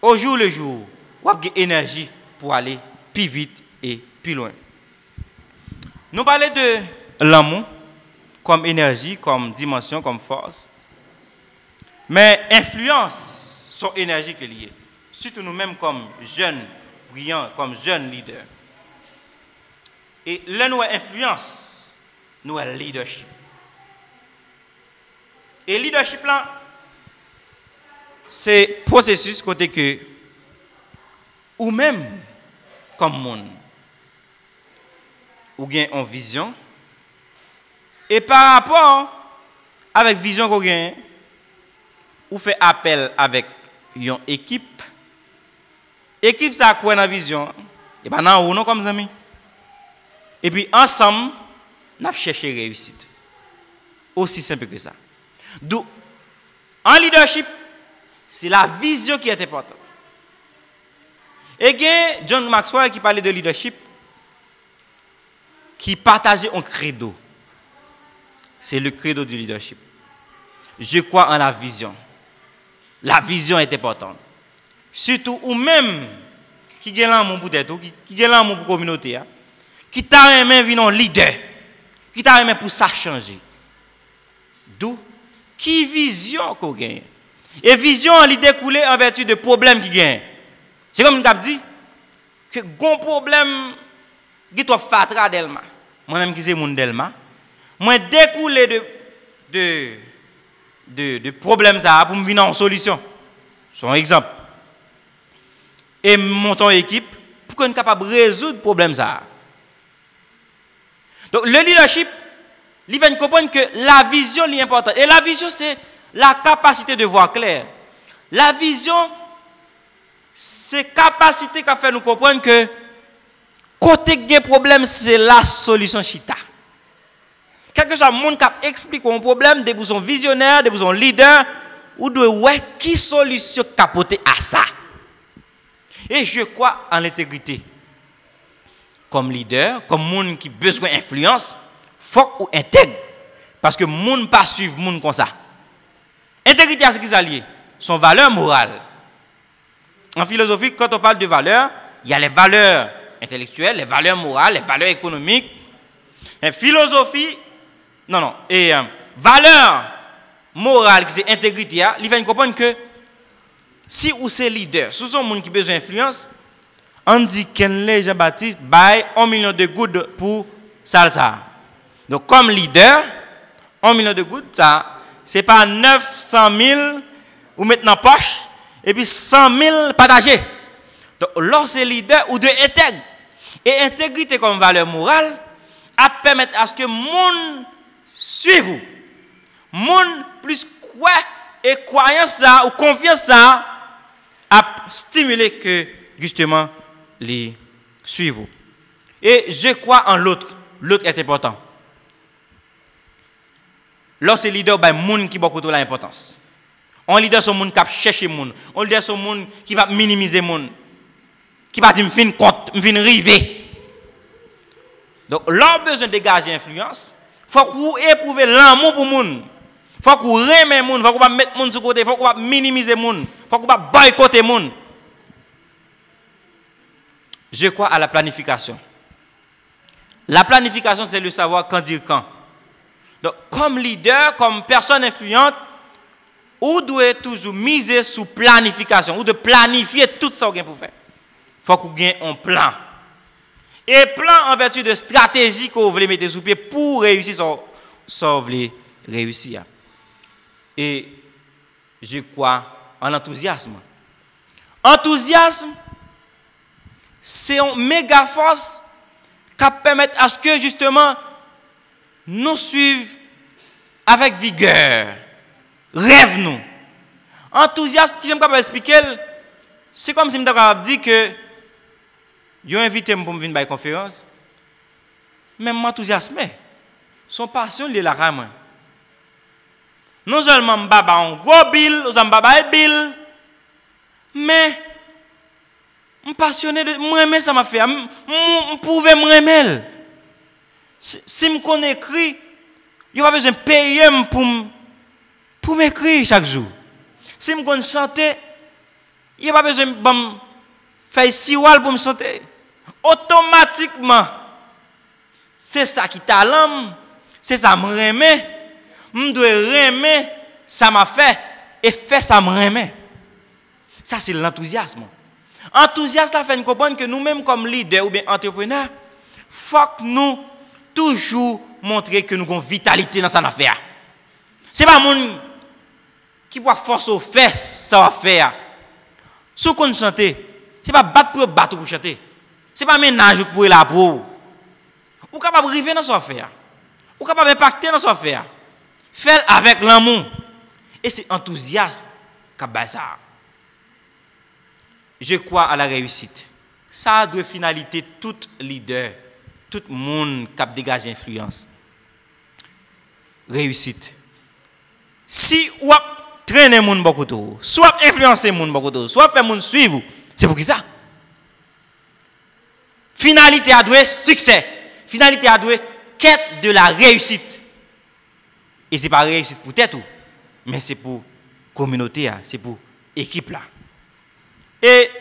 [SPEAKER 4] au jour le jour, on a de l'énergie pour aller plus vite et plus loin. Nous parlons de l'amour comme énergie, comme dimension, comme force. Mais influence, son énergie qui est liée. Surtout nous-mêmes comme jeunes brillants, comme jeunes leaders. Et là, nous avons influence, nous avons leadership. Et leadership là, c'est processus côté que, ou même comme monde, ou bien en vision, et par rapport avec vision qu'on gagne, ou fait appel avec une équipe. Équipe ça quoi dans vision, et ben non ou non comme amis. Et puis ensemble, n'a cherché réussite. Aussi simple que ça. Donc en leadership, c'est la vision qui est importante. Et bien John Maxwell qui parlait de leadership, qui partageait un credo. C'est le credo du leadership. Je crois en la vision. La vision est importante. Surtout ou même qui gagne l'amour pour tête, qui gagne l'amour pour la communauté, qui t'a aimé venir leader, qui t'a aimé pour ça changer. D'où qui vision qu'on gagne. Et vision elle découle en vertu de problèmes qui gagne. C'est comme nous dit que gon problème qui doit fatra d'Elma. Moi-même qui c'est mon d'Elma, moi découle de problèmes ça pour me venir en solution. C'est un exemple. Et montons équipe pour qu'on soit capable de résoudre le problème ça. Donc le leadership, il va comprendre que la vision est importante. Et la vision, c'est la capacité de voir clair. La vision, c'est la capacité qui fait nous comprendre que côté des problèmes, c'est la solution chita. Quelque chose, le monde qui explique un problème, des besoins visionnaires, des besoins leaders, ou de ouais, qui solution capoter à ça. Et je crois en l'intégrité. Comme leader, comme monde qui a besoin d'influence, faut ou intègre. Parce que monde pas suivre monde comme ça. Intégrité à ce qu'ils allient, son valeur morale. En philosophie, quand on parle de valeurs, il y a les valeurs intellectuelles, les valeurs morales, les valeurs économiques. En philosophie, valeur morale qui c'est intégrité, il va comprendre que si ou c'est leader, si son monde qui a besoin d'influence, on dit qu'Henley Jean-Baptiste baille 1 million de gouttes pour ça. Donc comme leader, 1 million de gouttes, ça, c'est pas 900 000 ou maintenant poche, et puis 100 000 partagés. Donc lorsque leader ou de intègre, et intégrité comme valeur morale, à permettre à ce que monde suive vous. Monde plus quoi et croyance ça ou confiance ça à stimuler que justement les suivre. Et je crois en l'autre. L'autre est important. Lorsque leader ben monde qui beaucoup de l'importance. On leader son monde qui chercher monde. On leader son monde qui va minimiser monde. Qui va dire me fin compte, me fin river. Donc leur besoin de dégager influence, faut que vous éprouver l'amour pour monde. Faut que vous remet monde, faut que vous mettre monde sur côté, faut que vous minimiser monde, faut que vous boycotter monde. Je crois à la planification. La planification, c'est le savoir quand dire quand. Donc, comme leader, comme personne influente, vous devez toujours miser sur planification, ou de planifier tout ça pour faire. Il faut que vous ayez un plan. Et plan en vertu de stratégie que vous voulez mettre sous pied pour réussir ce que vous voulez réussir. Et je crois en l'enthousiasme. Enthousiasme, c'est une méga force qui permet à ce que justement nous suivions avec vigueur. Rêve nous. Enthousiasme, qui j'aime pas expliquer, c'est comme si je me dit que ils ont invité pour me venir à la conférence. Mais m'enthousiasme. Son passion, il est là. Non seulement je suis un gros bill, je suis bill, mais je suis passionné de moi, ça m'a fait. Je pouvais me remettre. Si je connais écrit, il n'y a pas besoin de payer pour m'écrire chaque jour. Si je connais chanter, il n'y a pas besoin de faire 6 wall pour me chanter. Automatiquement, c'est ça qui talent, c'est ça me remet, je dois remettre, ça m'a fait, et fait ça me remet. Ça c'est l'enthousiasme. Enthousiasme ça fait nous comprendre que nous-mêmes comme leaders ou bien entrepreneurs, faut que nous toujours montrer que nous avons vitalité dans cette affaire. C'est pas monde qui peut forcer au faire ça va faire. Si qu'on chanter, c'est pas battre pour chanter. C'est pas ménage pour la pour. Ou capable arriver dans son affaire. Ou capable impacter dans son affaire. Faire avec l'amour. Et c'est enthousiasme qui a ça. Je crois à la réussite. Ça doit finalité tout leader, tout monde qui a dégagé influence. Réussite. Si ou traîner moun beaucoup trop, soit influencer moun beaucoup trop, soit faire moun suivre, c'est pour qui ça? Finalité à doué succès. Finalité à doué quête de la réussite. Et c'est pas réussite pour tête ou, mais c'est pour communauté, c'est pour équipe là. Et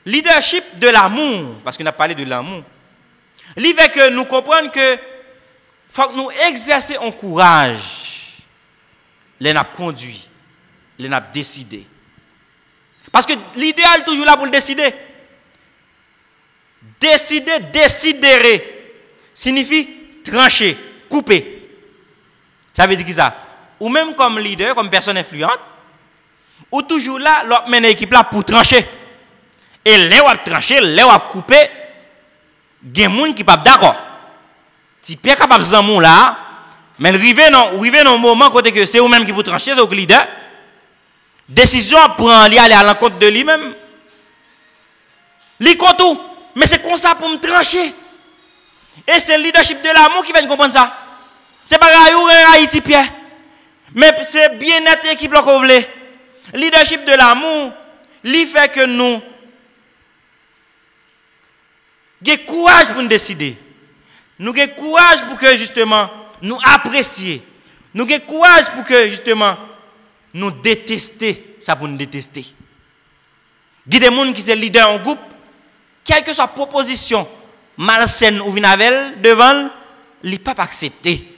[SPEAKER 4] leadership de l'amour, parce qu'on a parlé de l'amour, il fait que nous comprenons que faut que nous exercer un courage, les n'a conduit, les n'a décidé. Parce que l'idéal est toujours là pour le décider. Décider signifie trancher, couper. Ça veut dire que ça. Ou même comme leader, comme personne influente, ou toujours là, l'autre mène l'équipe là pour trancher. Et les ou trancher, les ou couper, il y a des gens qui ne sont pas d'accord. Si tu es capable de faire là, mais arriver dans un moment côté que c'est vous-même qui vous trancher, c'est le leader. Décision prend, aller à l'encontre de lui-même. Lui compte tout. Mais c'est comme ça pour me trancher. Et c'est le leadership de l'amour qui va comprendre ça. C'est pas Haïti Pierre. Mais c'est bien net équipe là qu'on veut. Leadership de l'amour, lui fait que nous avons courage pour nous décider. Nous avons courage pour que justement nous apprécions. Nous avons courage pour que justement nous détester ça pour nous détester. Il y a des gens qui sont leaders en groupe, quelle que soit proposition malsaine ou vinavel devant, ils ne peuvent pas accepter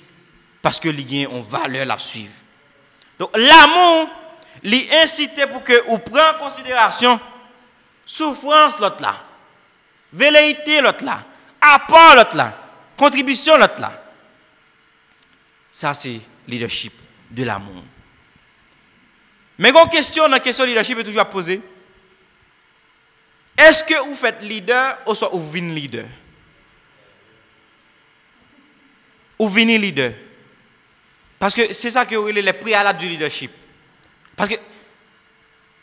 [SPEAKER 4] parce que ils ont une valeur à suivre. Donc l'amour, il incite pour que vous preniez en considération souffrance l'autre là, velléité l'autre là, apport l'autre là, contribution l'autre là. Ça c'est leadership de l'amour. Mais une question, la question de leadership est toujours à poser. Est-ce que vous faites leader ou soit vous venez leader? Ou venez leader? Parce que c'est ça qui est les préalables du leadership. Parce que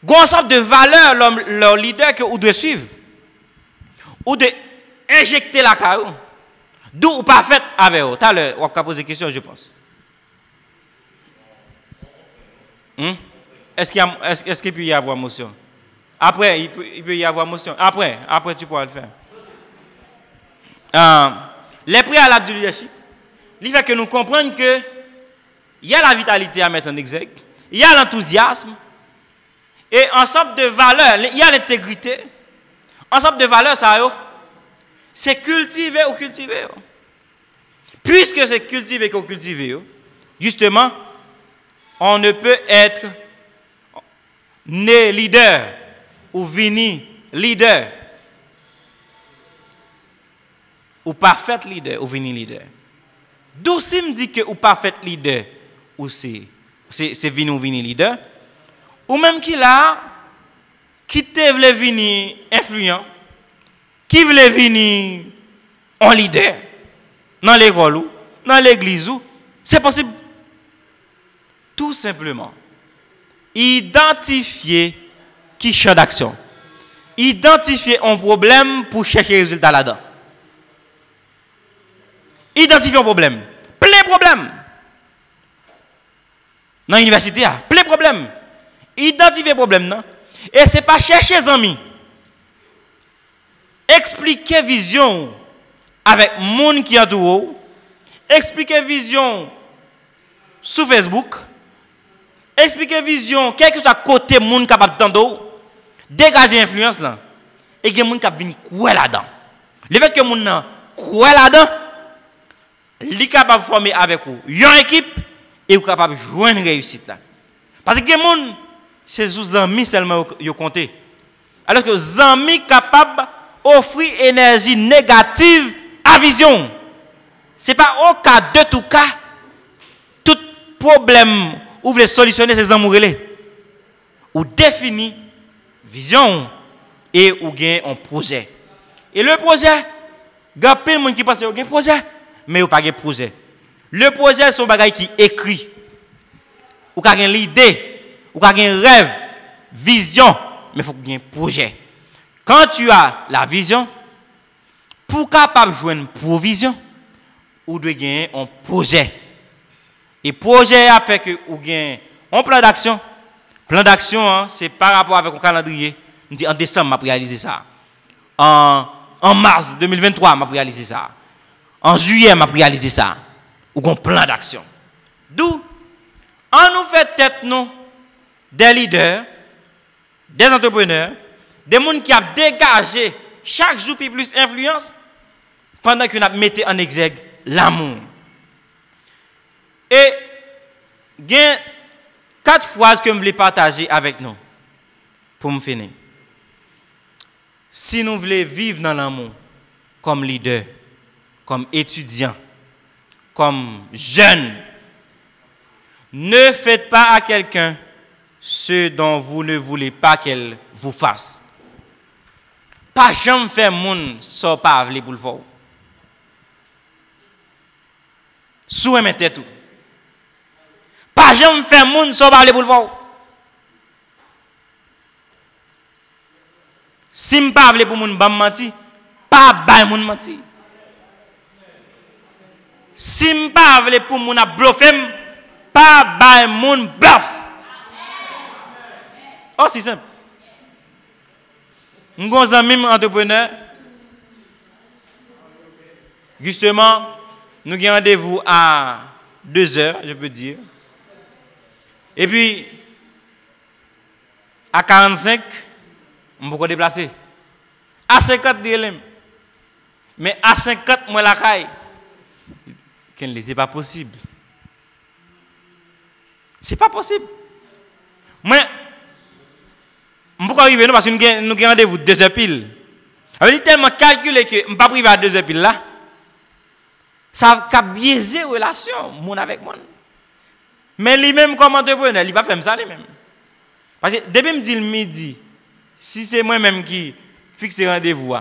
[SPEAKER 4] il y a un ensemble de valeurs leur leader que vous devez suivre. Ou de injecter la carrière. D'où vous pas fait avec vous. Tout à l'heure, on va poser des questions, je pense. Est-ce qu'il peut y avoir motion? Après, il peut y avoir motion. Après, tu pourras le faire. Les préalables du leadership, il fait que nous comprenions que il y a la vitalité à mettre en exergue, il y a l'enthousiasme, et ensemble de valeurs, il y a l'intégrité. Ensemble de valeurs, ça, c'est cultiver ou cultiver. Puisque c'est cultiver ou cultiver, justement, on ne peut être né leader ou vini leader ou parfait leader ou vini leader. D'où si me dit que ou parfait leader ou c'est vini ou vini leader ou même qui là qui te veut venir influent qui veut venir en leader dans l'école ou dans l'église ou c'est possible. Tout simplement identifier qui champ d'action. Identifier un problème pour chercher résultat là-dedans. Identifier un problème. Plein de problèmes. Dans l'université, plein de problèmes. Identifier problème non. Et c'est pas chercher les amis. Expliquer vision avec monde qui entoure. Expliquer vision sur Facebook. Expliquer vision, quel que soit côté monde capable d'entendre, dégager influence là. Et il y a des gens qui viennent courir là-dedans. Le fait que les gens courir là-dedans, ils sont capables de former avec vous une équipe et vous capable de jouer une réussite là. Parce que les gens, c'est sous amis seulement qu'ils comptent. Alors que les amis capables d'offrir énergie négative à vision. Ce n'est pas au cas de tout cas, tout problème ou vous voulez solutionner ces amours. Ou définir vision et ou gain un projet. Et le projet, il y a plein de gens qui pensent qu'il y a un projet, mais il n'y a pas de projet. Le projet, c'est un bagage qui écrit. Ou qu'il y a une idée, ou qu'il y a un rêve, vision, mais il faut qu'il y ait un projet. Quand tu as la vision, pour capable de jouer une provision, ou doit gagner un projet. Et projet a fait que ou gagne un plan d'action. Plan d'action, hein, c'est par rapport avec un calendrier. On dit en décembre, m'a réalisé ça. En mars 2023, m'a réalisé ça. En juillet, m'a réalisé ça. Ou un plan d'action. D'où, on nous fait tête nous des leaders, des entrepreneurs, des gens qui ont dégagé chaque jour plus influence pendant qu'on a mis en exergue l'amour. Et il y a 4 phrases que je voulais partager avec nous pour me finir. Si nous voulons vivre dans l'amour comme leader, comme étudiant, comme jeune, ne faites pas à quelqu'un ce dont vous ne voulez pas qu'elle vous fasse. Pas jamais faire monde sans pas pour le faire. Sous un tête tout. Pas jamais faire monde sans parler pour le faire. Si je ne parle pas pour moun bam menti, pas bay moun menti. Si je ne parle pas pour moun a bluffé, pas bay moun bluff. Oh, c'est simple. Nous avons un même entrepreneur. Justement, nous avons rendez-vous à 2h, je peux dire. Et puis, à 45, on peut déplacer. À 50 DLM. Mais à 50, moi la caille. Ce n'est pas possible. C'est pas possible. Moi, je ne peux pas arriver parce que nous avons rendez-vous 2h pile. Je tellement calculé que je ne peux pas priver à 2h pile là. Ça va biaiser la relation mon avec moi. Mais lui-même comme entrepreneur, il ne va pas faire ça lui-même. Parce que depuis que je me dis le midi, si c'est moi-même qui fixe le rendez-vous,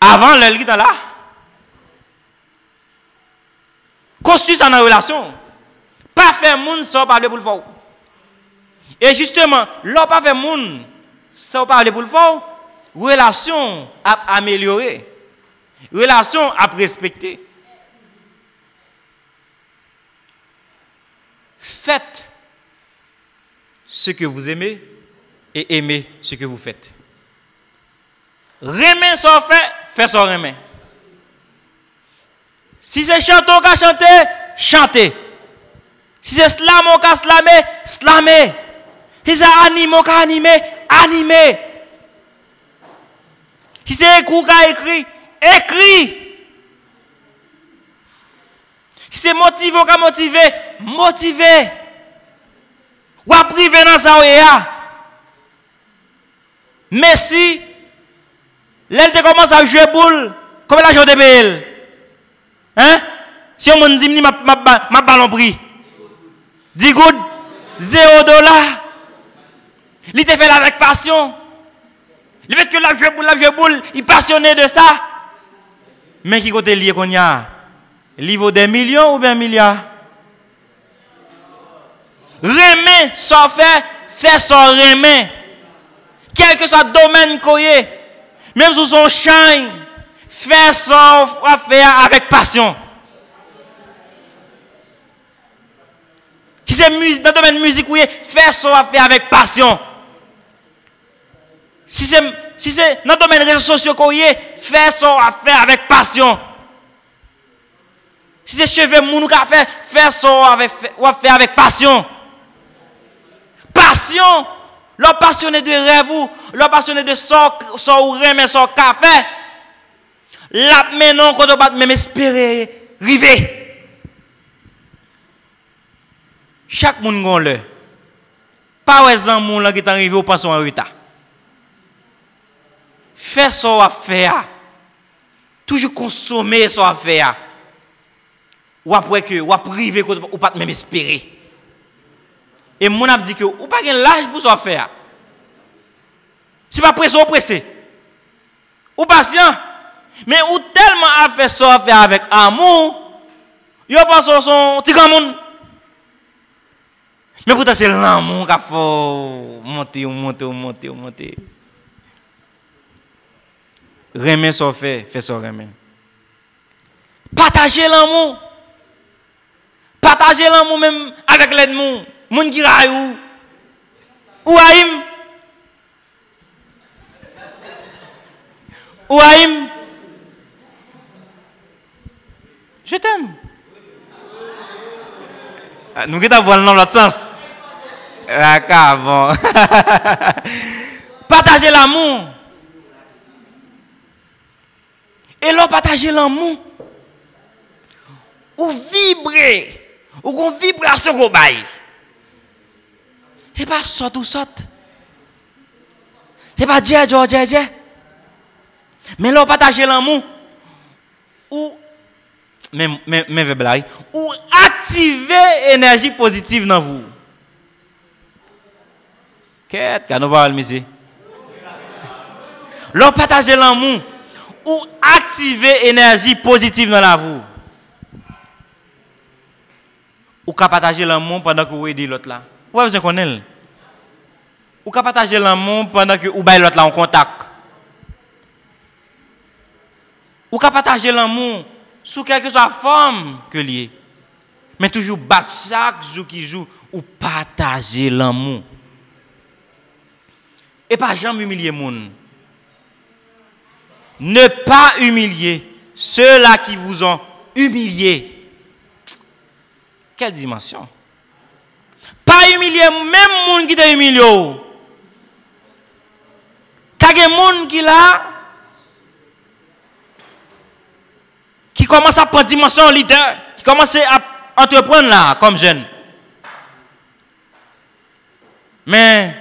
[SPEAKER 4] avant l'heure qui est là, construire ça dans la relation. Pas faire monde sans parler pour le faire. Et justement, l'on pas faire monde sans parler pour le faire, relation à améliorer, relation à respecter. Faites ce que vous aimez et aimez ce que vous faites. Remet sans fait, fait sans remet. Si c'est chanter, on va chanter, chantez. Si c'est slam, on va slammer, slammer. Si c'est animer, on va animer, animer. Si c'est écrit, on va écrire, écrit. Si c'est motiver, on va motiver, motiver. Ou à priver dans ça, mais si l'elle commence à jouer boule, comment la joue de belle? Hein? Si on me dit ma ballon prix, 10 good, $0. Il te fait avec passion. Le fait que la joue boule, il est passionné de ça. Mais qui côté lié qu'on y a? Il vaut des millions ou bien milliards? Remet sans faire, faire sans remet. Quel que soit le domaine qu'on est, même sous son champ, faire sans faire avec passion. Si c'est musique, dans le domaine de musique, faire sans faire avec passion. Si c'est dans le domaine des réseaux sociaux, faire sans faire avec passion. Si c'est cheveux mounou qu'a faire sans faire avec passion. Passion. L'on passionné de rêve, l'on passionné de son ou remet son café. Là maintenant quand on va même espérer river. Chaque monde gon le. Pas ouais zanmou là qui est arrivé au pension en retard. Fais ça à faire. Toujours consommer ça à faire. Ou après que ou privé ou pas même espérer. Et mon a dit que ou pas gen l'âge pour ça faire. C'est pas pressé ou pressé. Ou patient. Mais ou tellement a fait ça à faire avec amour, yo pense son petit grand monde. Mais pourtant c'est l'amour qui faut monter. Remet ça fait ça remet. Partager l'amour. Partager l'amour même avec les gens. Moun qui raille ou aïm. Ou aïm. Je t'aime. Nous qui avons dans l'autre sens. Bon. Partager l'amour. Et là, partager l'amour. Ou vibrer. Ou qu'on vibration qu'on baille. Et pas saute ou saute. C'est pas djé. Mais là, partager l'amour. Ou même blague. Ou activer énergie positive dans vous. Qu'est-ce que nous parlons, monsieur? Là, partager l'amour. Ou activer énergie positive dans la vous. Ou qu'à partager l'amour pendant que vous aidez l'autre là. Ouais, vous connaissez. Ou qu'à partager l'amour pendant que vous baillez l'autre là en contact. Ou qu'à partager l'amour sous quelque soit forme que lié. Mais toujours battre chaque jour qui joue ou partager l'amour. Et pas jamais humilier moun. Ne pas humilier ceux-là qui vous ont humilié. Quelle dimension? Pas humilier même moun qui t'a humilié. Kage moun qui là qui commence à prendre dimension leader, qui commence à entreprendre là comme jeune. Mais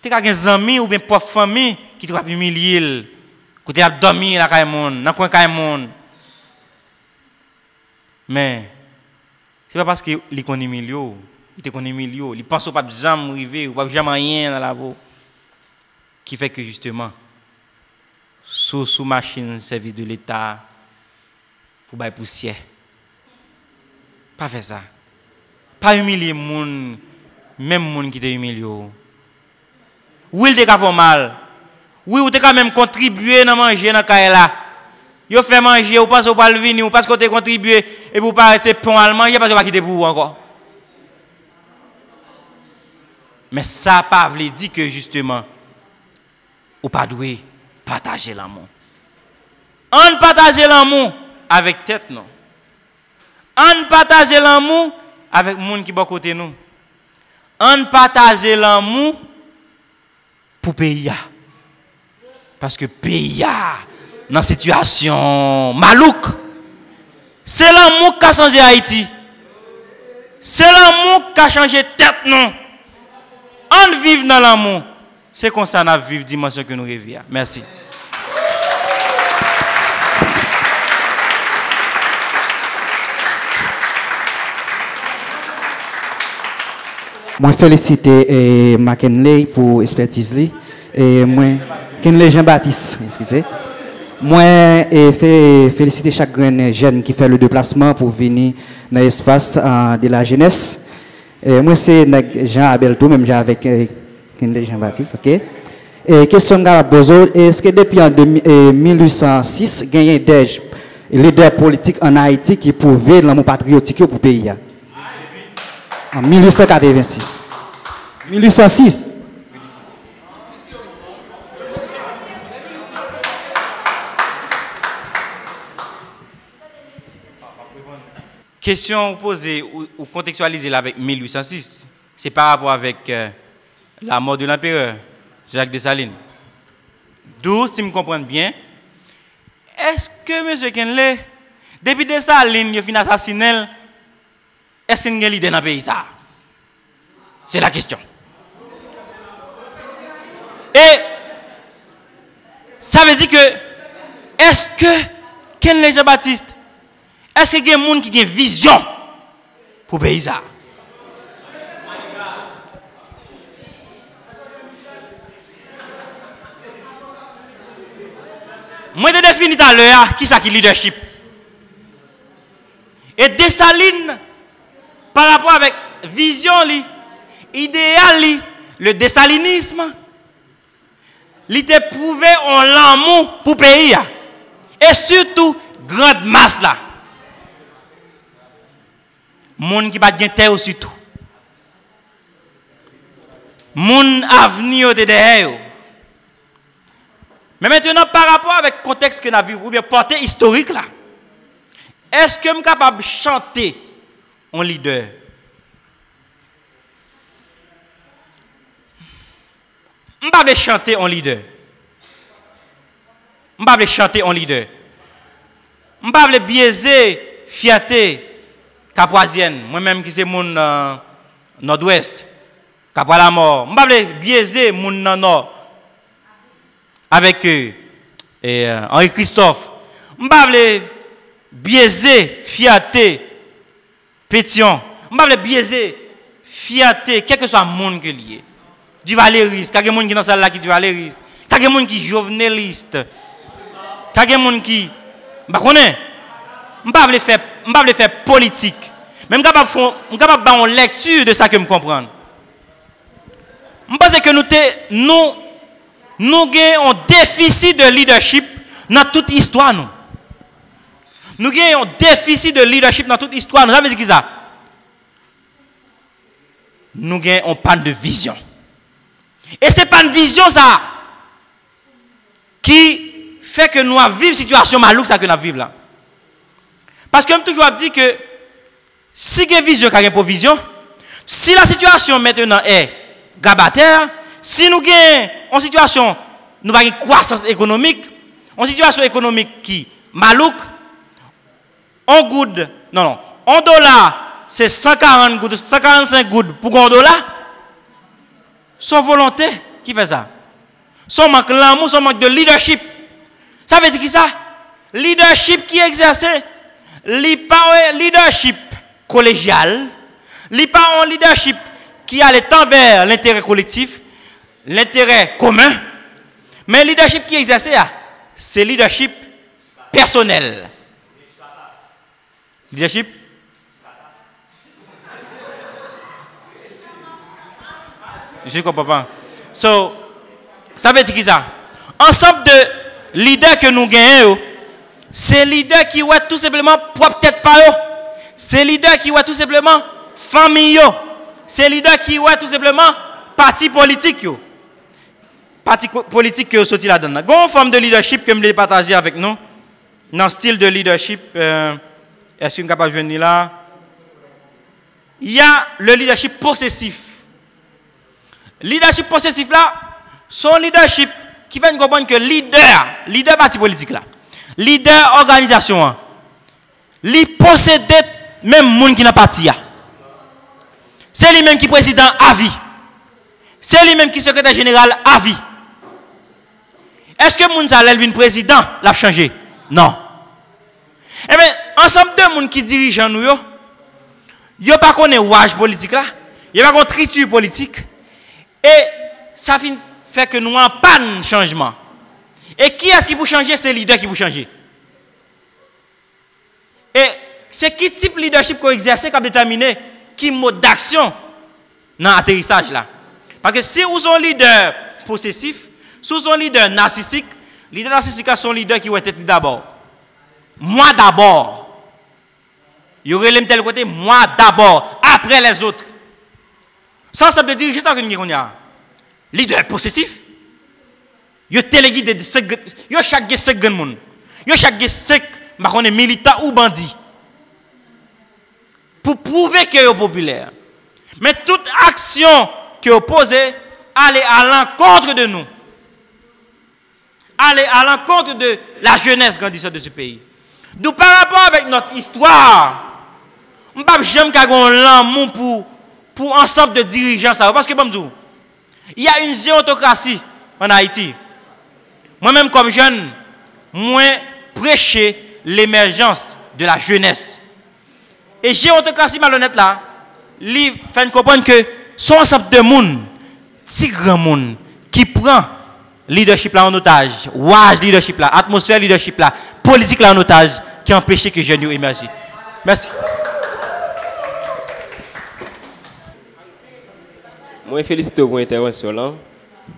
[SPEAKER 4] tu as des amis ou bien pauvre famille qui doit humilier, qui doit dormir là dans le coin de mais c'est pas parce qu'il connaît milieu, il te connaît milieu, il pense pas jamais arriver ou pas jamais rien dans la vie qui fait que justement sous machine service de l'État pour bailler poussière. Pas faire ça. Pas humilier moun, même moun qui te humilié. Oui, il te fait mal. Oui, ou te quand même contribuer dans manger dans caille là. Yo fait manger ou pense ou pas le venir ou parce que tu contribué et vous pas rester pont à manger parce que pas quitter pour vous encore. Mais ça pas veut dire que justement ou pas doué partager l'amour. On partage l'amour avec tête non. On partage l'amour avec monde qui bon côté nous. On partage l'amour pour pays. Parce que pays dans situation malouk. C'est l'amour qui a changé Haïti. C'est l'amour qui a changé tête non. On vit dans l'amour. C'est comme ça qu'on vivre dimension que nous rêvions. Merci.
[SPEAKER 5] Moi félicite Makenley pour expertise et moi Kenley Jean-Baptiste, excusez. Moi fait féliciter chaque jeune qui fait le déplacement pour venir dans l'espace de la jeunesse. Et moi c'est Jean Abelto même avec Kenley Jean-Baptiste, OK. Et question Bozo, est-ce que depuis en 1806 il y a des leaders politiques en Haïti qui prouvaient l'amour patriotique pour le pays? En 1886. 1806.
[SPEAKER 4] Question posée ou contextualisée avec 1806, c'est par rapport avec la mort de l'empereur Jacques Dessalines. D'où, si je comprends bien, est-ce que M. Kenley, depuis Dessalines, il a fini assassiné, est-ce qu'il y a l'idée dans le pays ça? C'est la question. Et ça veut dire que, est-ce que, Ken le Jean-Baptiste, est-ce qu'il y a des gens qui ont une vision pour le pays ça? Moi, je définis tout à l'heure qui c'est qui leadership. Et Dessalines, par rapport avec vision, idéal, le dessalinisme, il était prouvé en l'amour pour le pays. Et surtout, grande masse là. Moun qui pas de terre surtout. Moun avenir de derrière. Mais maintenant, par rapport avec le contexte que nous vivons, ou bien portée historique là, est-ce que je suis capable de chanter en leader? Je ne peux pas chanter en leader. Je ne peux pas chanter en leader. Je ne peux pas biaiser fierté capoisienne. Moi-même qui c'est mon nord-ouest, Capra la mort. Je ne peux pas biaiser mon nord avec Henri Christophe. Je ne peux pas biaiser fierté pétion. Je ne peux pas biaiser fierté, quel que soit le monde que lié. Du valériste, il y a des gens qui sont dans salle là qui du valériste. Il y a des gens qui sont journalistes. Il y a des gens qui bah connaît. Je ne peux pas faire politique. Mais je suis capable de faire une lecture de ça que je comprends. Je pense que nous avons un déficit de leadership dans toute histoire. Nous avons un déficit de leadership dans toute histoire. Ça veut dire ça? Nous avons un panne de vision. Et ce n'est pas une vision ça qui fait que nous vivons une situation malouque ça que nous vivons là. Parce que je toujours dit que si il y a une vision, il y a une vision. Si la situation maintenant est grabataire, si nous avons une situation, nous avons une croissance économique, une situation économique qui malouque, en good, non, en dollar, c'est 140 gouttes, 145 gouttes pour $1. Son volonté qui fait ça. Son manque d'amour, son manque de leadership. Ça veut dire qui ça? Leadership qui exerce, pas un leadership collégial, pas un leadership qui allait envers l'intérêt collectif, l'intérêt commun, mais leadership qui exerce, c'est leadership personnel. Leadership? Je ne comprends pas. So, ça veut dire qui ça? Ensemble de leaders que nous gagnons, c'est leaders qui ont tout simplement propre tête par eux. C'est leaders qui ont tout simplement famille. C'est leaders qui ont tout simplement parti politique. Parti politique qui ont sorti là-dedans. Il y a une forme de leadership que je voulais partager avec nous. Dans le style de leadership, est-ce que nous sommes capables de venir là? Il y a le leadership possessif. Leadership possessif là, son leadership qui fait comprendre que leader parti politique là, leader organisation, lui possède même monde qui n'a pas parti. C'est lui-même qui président à vie. C'est lui-même qui secrétaire général à vie. Est-ce que moun sa lève président l'a changé? Non. Eh bien, ensemble de monde qui dirigent nous yo pas connaît ouage politique là, yo pas connaît triture politique. Et ça fait que nous en panne changement. Et qui est-ce qui peut changer? C'est le leader qui peut changer. Et c'est qui type de leadership qu'on exerce qui a déterminé qui mode d'action dans l'atterrissage là. Parce que si vous êtes un leader possessif, si vous êtes un leader narcissique, leader narcissique sont leader qui va être d'abord. Moi d'abord. Il y aurait le tel côté, moi d'abord, après les autres. Sans ça de diriger ça que nous avons. Leader possessif. Yo téléguide de yo chaque 5 monde. Yo chaque 5 militants ou bandits. Pour prouver que yo populaire. Mais toute action que vous posez, allez à l'encontre de nous. Allez à l'encontre de la jeunesse grandissante de ce pays. Donc par rapport avec notre histoire, on ne peut jamais avoir l'amour pour ensemble de dirigeants. Parce que, il y a une géontocratie en Haïti. Moi-même comme jeune, moi prêcher l'émergence de la jeunesse. Et j'ai autocratie malhonnête là, lui fait comprendre que son ensemble de monde, si grand monde qui prend leadership là en otage, ouage leadership là, atmosphère leadership là, politique là en otage, qui empêche que jeunes émergent. Merci.
[SPEAKER 6] Moi, félicite pour l'intervention là.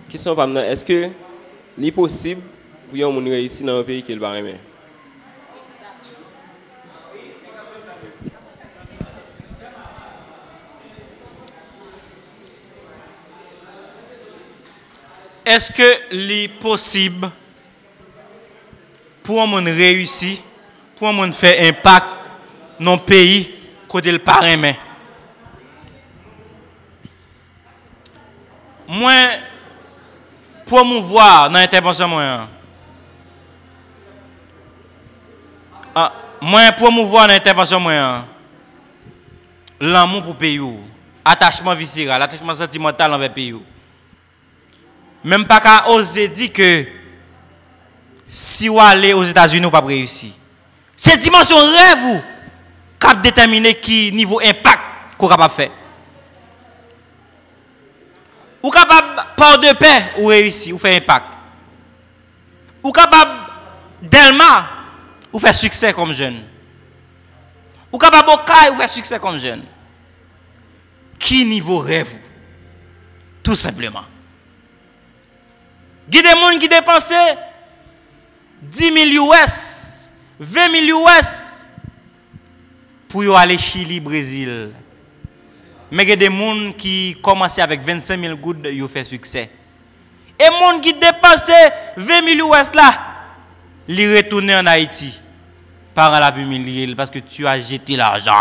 [SPEAKER 6] Question pour moi, est-ce que c'est possible pour un monde réussir dans un pays qui est le barème?
[SPEAKER 4] Est-ce que c'est possible pour un monde réussir, pour un monde faire impact dans le pays côté le parrain? Moi, pour me voir dans l'intervention, moi, pour me voir dans l'intervention, l'amour pour le pays, attachement viscéral, attachement sentimental envers le pays. Même pas qu'à oser dire que si vous allez aux États-Unis, vous n'avez pas réussi. C'est dimension rêve qui a déterminé qui niveau impact qu'on est capable de faire. Ou capable par de paix ou réussir, ou faire impact. Ou capable d'Elma ou faire succès comme jeune. Ou capable de ou faire succès comme jeune. Qui niveau rêve? Tout simplement. Il y a des gens qui dépensent 10 000 US, 20 000 US pour aller Chili, Brésil. Mais il y a des gens qui commencent avec 25 000 gouttes, ils font succès. Et les gens qui dépensent 20 000 US là, ils retournent en Haïti. Par la humilier parce que tu as jeté l'argent.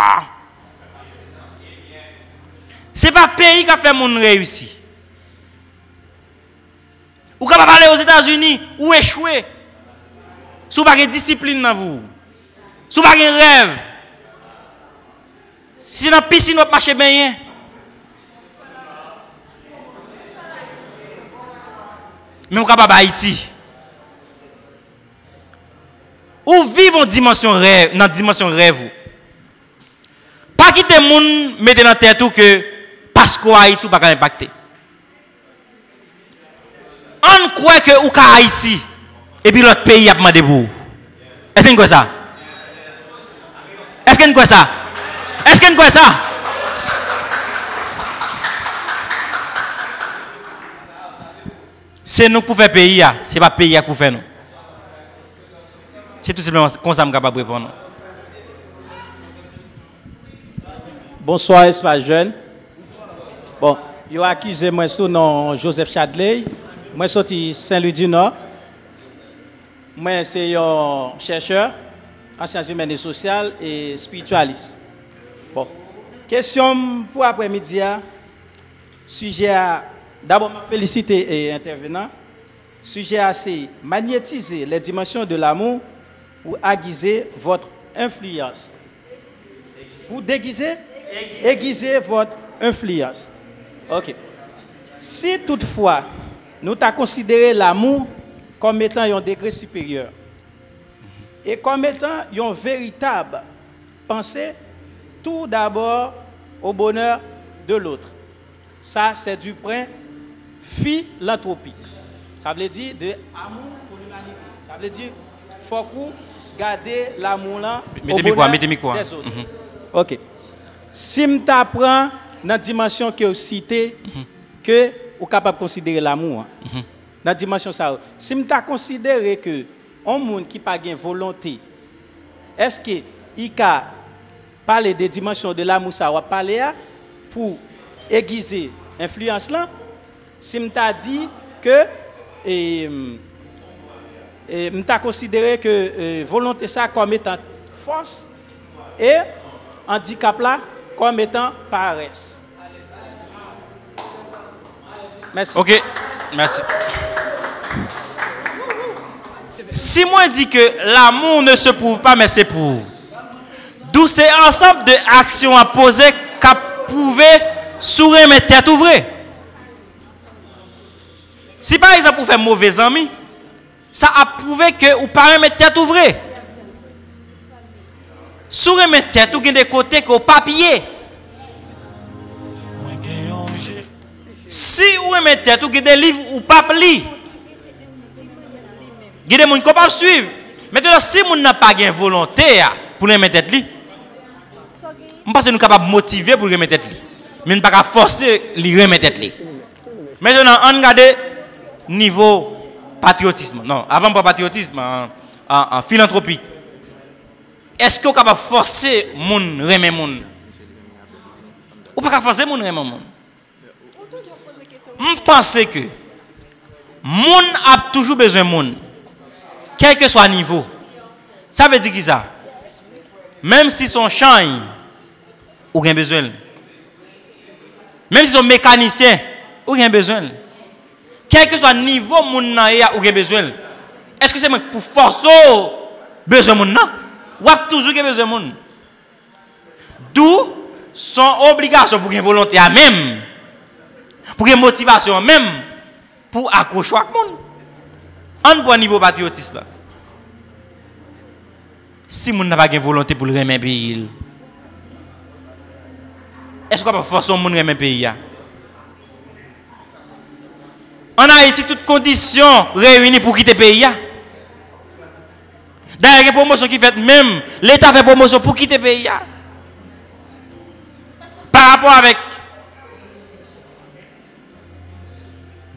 [SPEAKER 4] Ce n'est pas le pays qui a fait mon réussir. Ou quand vous allez aux États-Unis, ou échouer. Si vous n'avez pas de discipline dans vous. Si vous n'avez pas de rêve. Si dans la piscine, vous marchez bien. Mais vous n'avez pas Haïti. Ou vivre en dimension rêve, dans la dimension rêve. Pas quitter le monde, mettre dans la tête que parce que Haïti, vous ne pouvez pas impacter. On croit que ou ka Haïti et puis l'autre pays a demandé pour. Est-ce que vous ça? Est-ce que vous ça? Est-ce que vous ça? C'est nous pour faire pays, ce n'est pas pays pour faire nous. C'est tout simplement comme ça que je suis capable de répondre.
[SPEAKER 7] Bonsoir, espace jeune. Bon, ils ont accusé moi sous nom Joseph Chadley. Moi, je suis Saint-Louis du Nord. Moi, c'est un chercheur en sciences humaines et sociales et spiritualiste. Bon, question pour après-midi. Sujet à. D'abord, je félicite les intervenants. Sujet à c'est magnétiser les dimensions de l'amour pour aiguiser votre influence. Vous déguisez? Aiguiser votre influence. Ok. Si toutefois, nous avons considéré l'amour comme étant un degré supérieur et comme étant une véritable pensée, tout d'abord au bonheur de l'autre. Ça, c'est du point philanthropique. Ça veut dire de amour pour l'humanité. Ça veut dire qu'il faut garder l'amour là au bonheur des autres. Ok. Si je t'apprends dans la dimension que vous citez, que vous êtes capable de considérer l'amour. Dans la dimension ça. Si je considère que un monde qui n'a pas de volonté, est-ce qu'il a parlé des dimensions de l'amour ça va parler pour aiguiser l'influence là? Si je dit que je considéré que volonté ça comme étant force et handicap là comme étant paresse. Merci.
[SPEAKER 4] Ok, merci. Si moi dis que l'amour ne se prouve pas mais s'éprouve, d'où c'est ensemble de actions à poser qu'à prouver sourire mais tête ouvrée. Si par exemple vous faites mauvais ami, ça a prouvé que vous ne pouvez pas mettre tête ouvrée. Si vous remettez tête, vous avez des côtés que vous papier. Si vous remettez tête, vous avez des livres ou pas lire. Il y a des gens qui peuvent suivre. Maintenant, si vous n'avez pas de volonté pour remettre tête, je pense que nous sommes capables de motiver pour remettre tête. Mais nous ne pouvons pas forcer les remettre tête. Maintenant, on regarde niveau patriotisme. Non, avant pas patriotisme, en philanthropie. Est-ce que vous êtes capable de forcer les gens à remettre les gens? Ou pas forcer les gens à remettre les gens? Je pense que les gens ont toujours besoin de gens. Quel que soit le niveau. Ça veut dire qui ça? Même si son champ, ou avez besoin. Même si son mécanicien, ou avez besoin. Quel que soit le niveau moun nan ou avez besoin. Est-ce que c'est pour forcer besoin moun nan? Ou avez toujours besoin moun? D'où son obligation pour une volonté à même, pour une motivation même, pour accrocher à moun. En bon niveau patriotiste là. Si moun n'a pas de volonté pour le remettre pays, est-ce qu'on peut forcer moun remettre pays? En Haïti, toutes conditions réunies pour quitter le pays. D'ailleurs, il y a des promotions qui fait même l'État fait promotion pour quitter le pays. Par rapport avec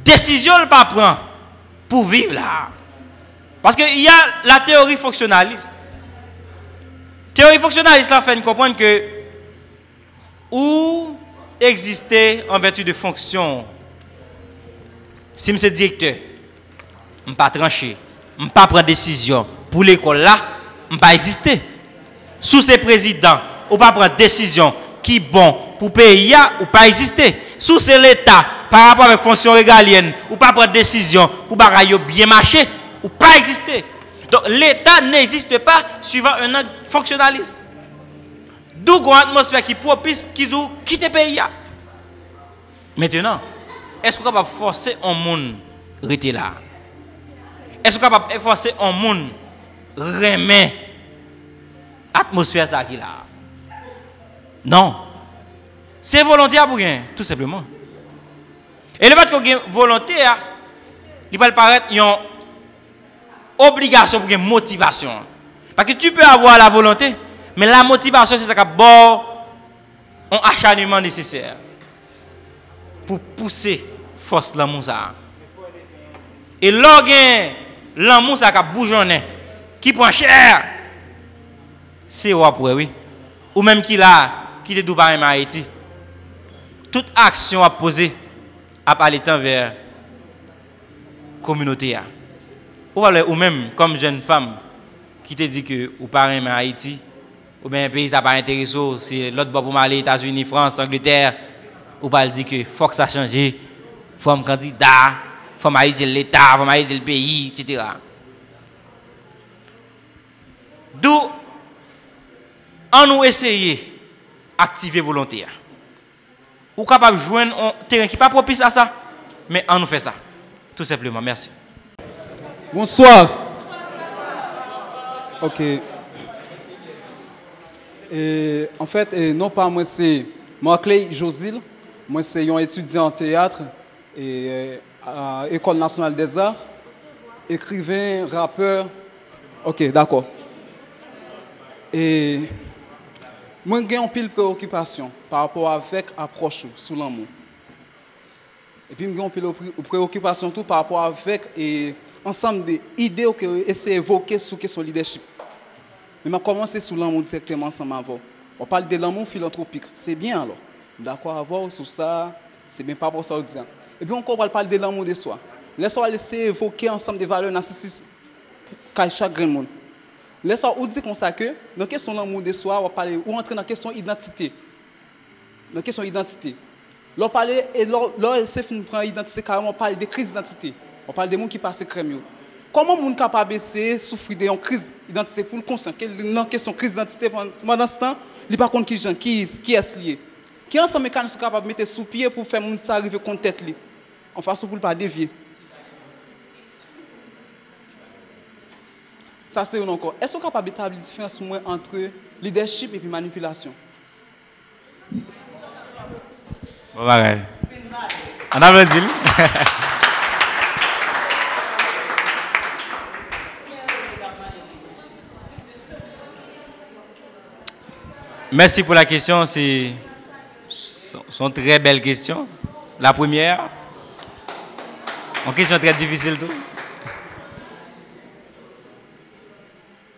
[SPEAKER 4] décision le pas prendre pour vivre là. Parce qu'il y a la théorie fonctionnaliste. La théorie fonctionnaliste là fait comprendre que où exister en vertu de fonction. Si je suis directeur, je ne peux pas trancher, je ne peux pas prendre décision pour l'école là, je ne peux pas exister. Sous ces présidents, on ne peut pas prendre décision qui est bon pour le pays, ou pas exister. Sous c'est l'État, par rapport à la fonction régalienne, ou pas prendre décision pour bagaille bien marcher, ou pas exister. Donc l'État n'existe pas suivant un angle fonctionnaliste. D'où une atmosphère qui propice qui dit quitter le pays. Maintenant, est-ce qu'on est capable de forcer un monde à rester là? Est-ce qu'on est capable de forcer un monde à remettre l'atmosphère qui est là? Non. C'est volontaire pour rien, tout simplement. Et le fait qu'on ait volonté, il va paraître une obligation pour une motivation. Parce que tu peux avoir la volonté, mais la motivation, c'est ça qui a un acharnement nécessaire pour pousser force l'amour ça. Et l'amour ça qui bougeonné, qui prend cher, c'est oui. Ou même qui là, qui est Dubaï en Haïti. Toute action à poser à aller vers la communauté. Ou même comme jeune femme qui te dit que ou parents en Haïti, ou bien un pays ça pas intéressant, c'est l'autre bord pour aller États-Unis, France, Angleterre, ou pas dire que faut que ça change, faut un candidat, faut Haïti l'État, faut Haïti le pays, etc. D'où on nous essayer d'activer volontaire. Ou capable de joindre un terrain qui n'est pas propice à ça, mais on nous fait ça. Tout simplement, merci.
[SPEAKER 8] Bonsoir. Ok. En fait, non pas moi, c'est Marclay Josil. Moi, c'est un étudiant en théâtre et à l'École nationale des arts. Écrivain, rappeur. Ok, d'accord. Et moi, j'ai une pile préoccupation par rapport avec l'approche sous l'amour. Et puis, j'ai une pile préoccupation tout par rapport avec ensemble d'idées que essayer d'évoquer sur question leadership. Mais je vais commencer sous l'amour directement ensemble avant. On parle de l'amour philanthropique. C'est bien alors. D'accord à voir sur ça. C'est bien pas pour ça. Et puis, on va parler de l'amour de soi. Laissons essayer d'évoquer ensemble des valeurs narcissiques pour chaque grand monde. Laissons dire comme ça que dans la question de l'amour de soi, on va parler ou entrer dans la question d'identité. Dans la question d'identité. L'on parle et l'on prend l'identité carrément, on parle de crise d'identité. On parle des gens qui passent crème. Comment les gens capable de souffrir d'une crise d'identité pour le conscient? Dans la question de crise d'identité, pendant ce temps, il n'y a pas de qui est lié. Qui est ce mécanisme capable de mettre sous pied pour faire les gens arriver contre tête? En façon pour ne pas dévier. Ça c'est encore. Est-ce qu'on est capable d'établir la différence entre leadership et puis manipulation?
[SPEAKER 4] Bon, pareil. On applaudit. Merci pour la question. C'est une très belle question. La première, une question très difficile tout.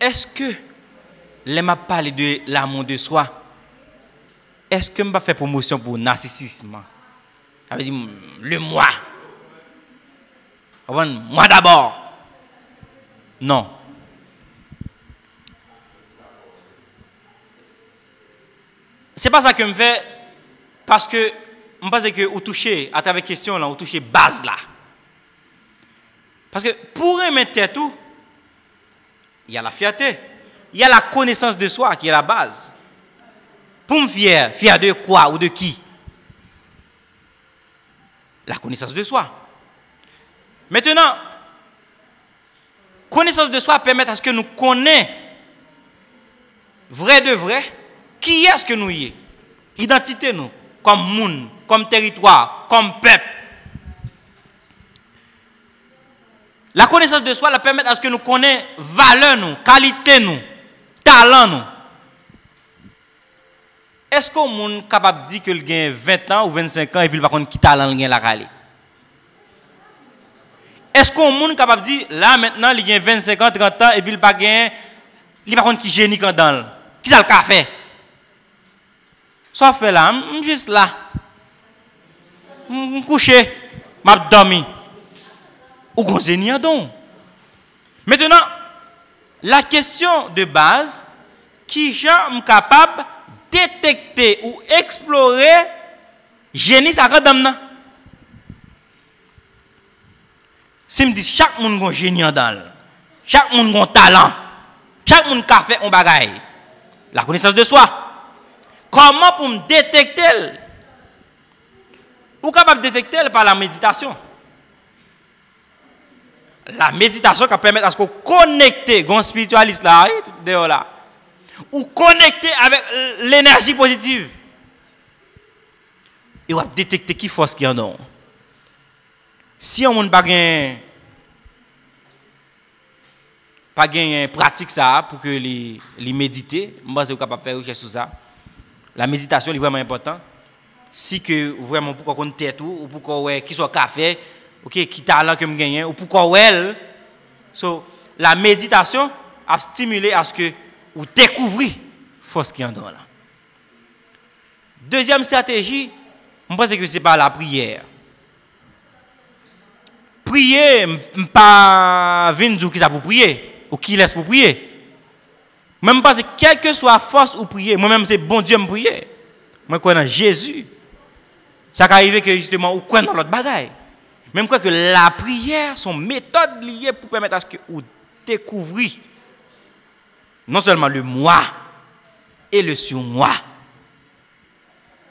[SPEAKER 4] Est-ce que les m'a parlé de l'amour de soi? Est-ce que je vais faire promotion pour le narcissisme? Ça veut dire le moi. Moi d'abord. Non. C'est pas ça que je fais parce que je pense que vous touchez à travers question là, vous touchez base là. Parce que pour remettre tout, il y a la fierté, il y a la connaissance de soi qui est la base. Pour me fier de quoi ou de qui? La connaissance de soi. Maintenant, connaissance de soi permet à ce que nous connaissions vrai de vrai qui est-ce que nous y est. Identité nous, comme monde, comme territoire, comme peuple. La connaissance de soi la permet à ce que nous connaissions valeur nous, qualité nous, talent nous. Est-ce qu'on est capable de dire qu'il a 20 ans ou 25 ans et puis par contre qui talent il a la râler? Est-ce qu'on est capable de dire là maintenant il a 25 ans, 30 ans et puis il par contre qui génie quand dans qui ça le café? Ça fait là, juste là. Couché, m'a dormi. Ou qu'on génie donc. Maintenant, la question de base qui est capable de détecter ou explorer génie ça redamna. Si me dit chaque monde a un génie dans, chaque monde a un talent, chaque monde a fait un bagaille. La connaissance de soi. Comment pour me détecter? Ou capable de détecter par la méditation. La méditation qui permet à ce qu'on connecte un spiritualiste là, dehors là, ou connecter avec l'énergie positive. Et on va détecter qui force qui en a. Si on n'a pas de pratique ça pour que les méditer, moi c'est capable de faire recherche sur ça. La méditation est vraiment important. Si que vraiment pourquoi qu'on tête ou pourquoi ouais qui soit café, OK, qui talent que me gagne ou pourquoi ouais. So la méditation a stimulé à ce que ou découvrir force qui en dedans là. Deuxième stratégie, je pense que c'est pas la prière. Prier pas venir qui ça pour prier ou qui laisse pour prier. Même parce que quelle que soit force ou prier, moi-même c'est bon Dieu me prier. Moi crois dans Jésus. Ça arrive que justement ou croit dans l'autre bagaille. Même quoi que la prière son méthode liée pour permettre à ce que vous découvrir non seulement le moi et le sur-moi.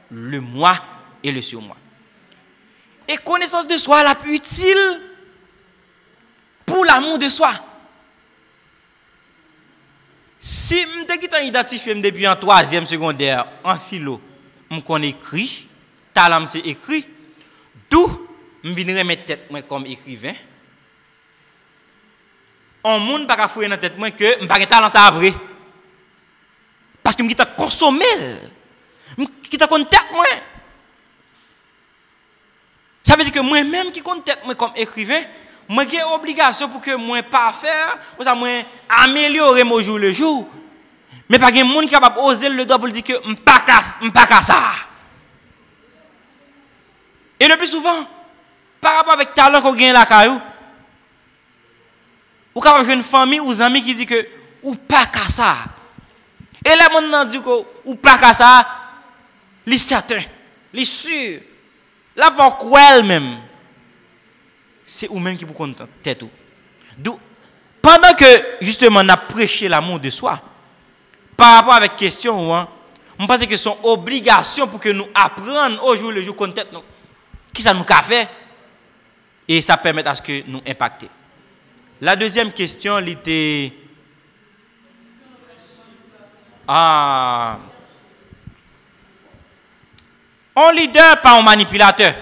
[SPEAKER 4] Le moi et le sur-moi. Et connaissance de soi la plus utile pour l'amour de soi. Si je suis identifié depuis en 3e secondaire en philo, je connais écrit, talent c'est écrit, d'où je viens remettre tête moi comme écrivain. On monde pas fouiller dans tête moi que je pas talent ça vrai. Parce que je suis consommé. Je suis tête moi. Ça veut dire que moi-même qui compte tête moi comme écrivain, moi j'ai obligation pour que moi pas faire, pour ça moi améliorer mon jour le jour. Mais pas gen monde qui capable oser le droit pour dire que m'pas ça. Et le plus souvent par rapport avec talent qu'on gagne la caillou, ou capable une famille ou amis qui dit que ou pas ça. Et là mon dit que ou pas ça, li certain, li sûr. La voix elle-même, c'est ou-même qui vous compte tête. Donc, pendant que justement on a prêché l'amour de soi, par rapport avec question, je pense que c'est une obligation pour que nous apprenions au jour le jour qu'on tête qui ça nous a fait et ça permet à ce que nous impacter. La deuxième question, était un leader, pas un manipulateur.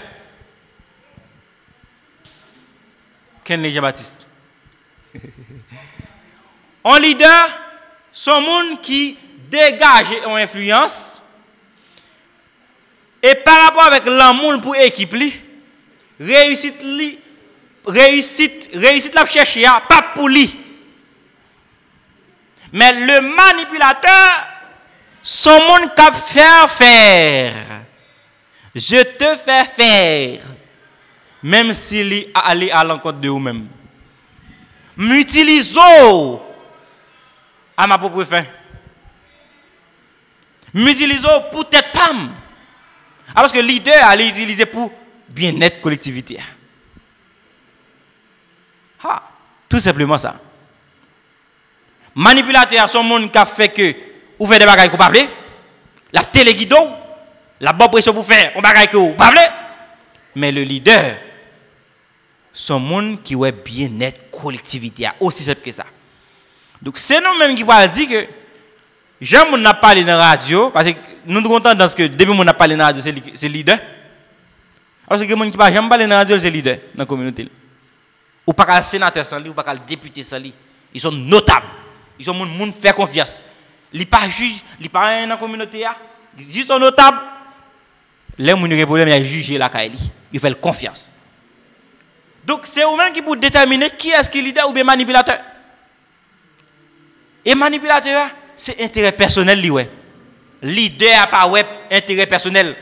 [SPEAKER 4] Ken Jean-Baptiste. Un leader, c'est un monde qui dégage une influence. Et par rapport avec l'amour pour l'équipe, réussite la chercher, pas pour lui. Mais le manipulateur, son monde qui faire. Je te fais faire. Même s'il est allé à l'encontre de vous-même. M'utilisons à ma propre fin. M'utilisons pour tête pam. Parce que le leader allait utiliser pour bien-être collectivité. Tout simplement ça. Manipulateur, son monde qui a fait que vous faites des bagages que vous ne la télé guido, la bonne pression pour faire des bagages que vous ne mais le leader, son monde qui est bien-être collectivité. Aussi simple que ça. Donc c'est nous-mêmes qui va dire que j'aime n'a parlé dans la radio, parce que nous avons tendance que depuis qu'on a parlé dans la radio, c'est le leader. Alors que les gens qui ne parlent pas dans la radio, c'est le leader dans la communauté. Ou pas le sénateur sans lui, ou pas le député sans lui. Ils sont notables. Ils sont gens qui font confiance. Ils ne sont pas juge, ils ne sont pas dans la communauté. Ils sont notables. Les gens qui ont des problèmes, ils jugent la Kaili. Ils font confiance. Donc c'est eux-mêmes qui pour déterminer qui est-ce qui est leader ou bien manipulateur. Et manipulateur, c'est intérêt personnel. Leader n'a pas intérêt personnel.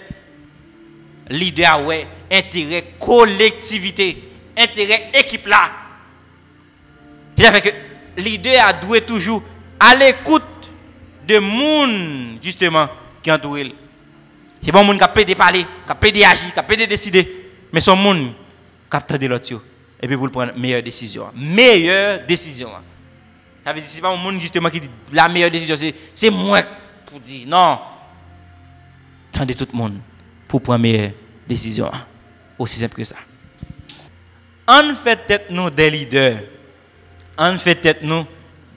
[SPEAKER 4] Leader a intérêt collectivité. Intérêt équipe là. C'est-à-dire que leader a doué toujours à l'écoute de monde justement qui entoure. C'est pas un monde qui a plaidé parler, qui a plaidé agir, qui a plaidé décider, mais son monde qui a attendu l'autre et puis pour prendre meilleure décision. Meilleure décision. Ça veut dire c'est pas un monde justement qui dit la meilleure décision c'est moi pour dire non. Attendez tout le monde pour prendre meilleure décision. Aussi simple que ça. On fait tête nous des leaders. On fait tête nous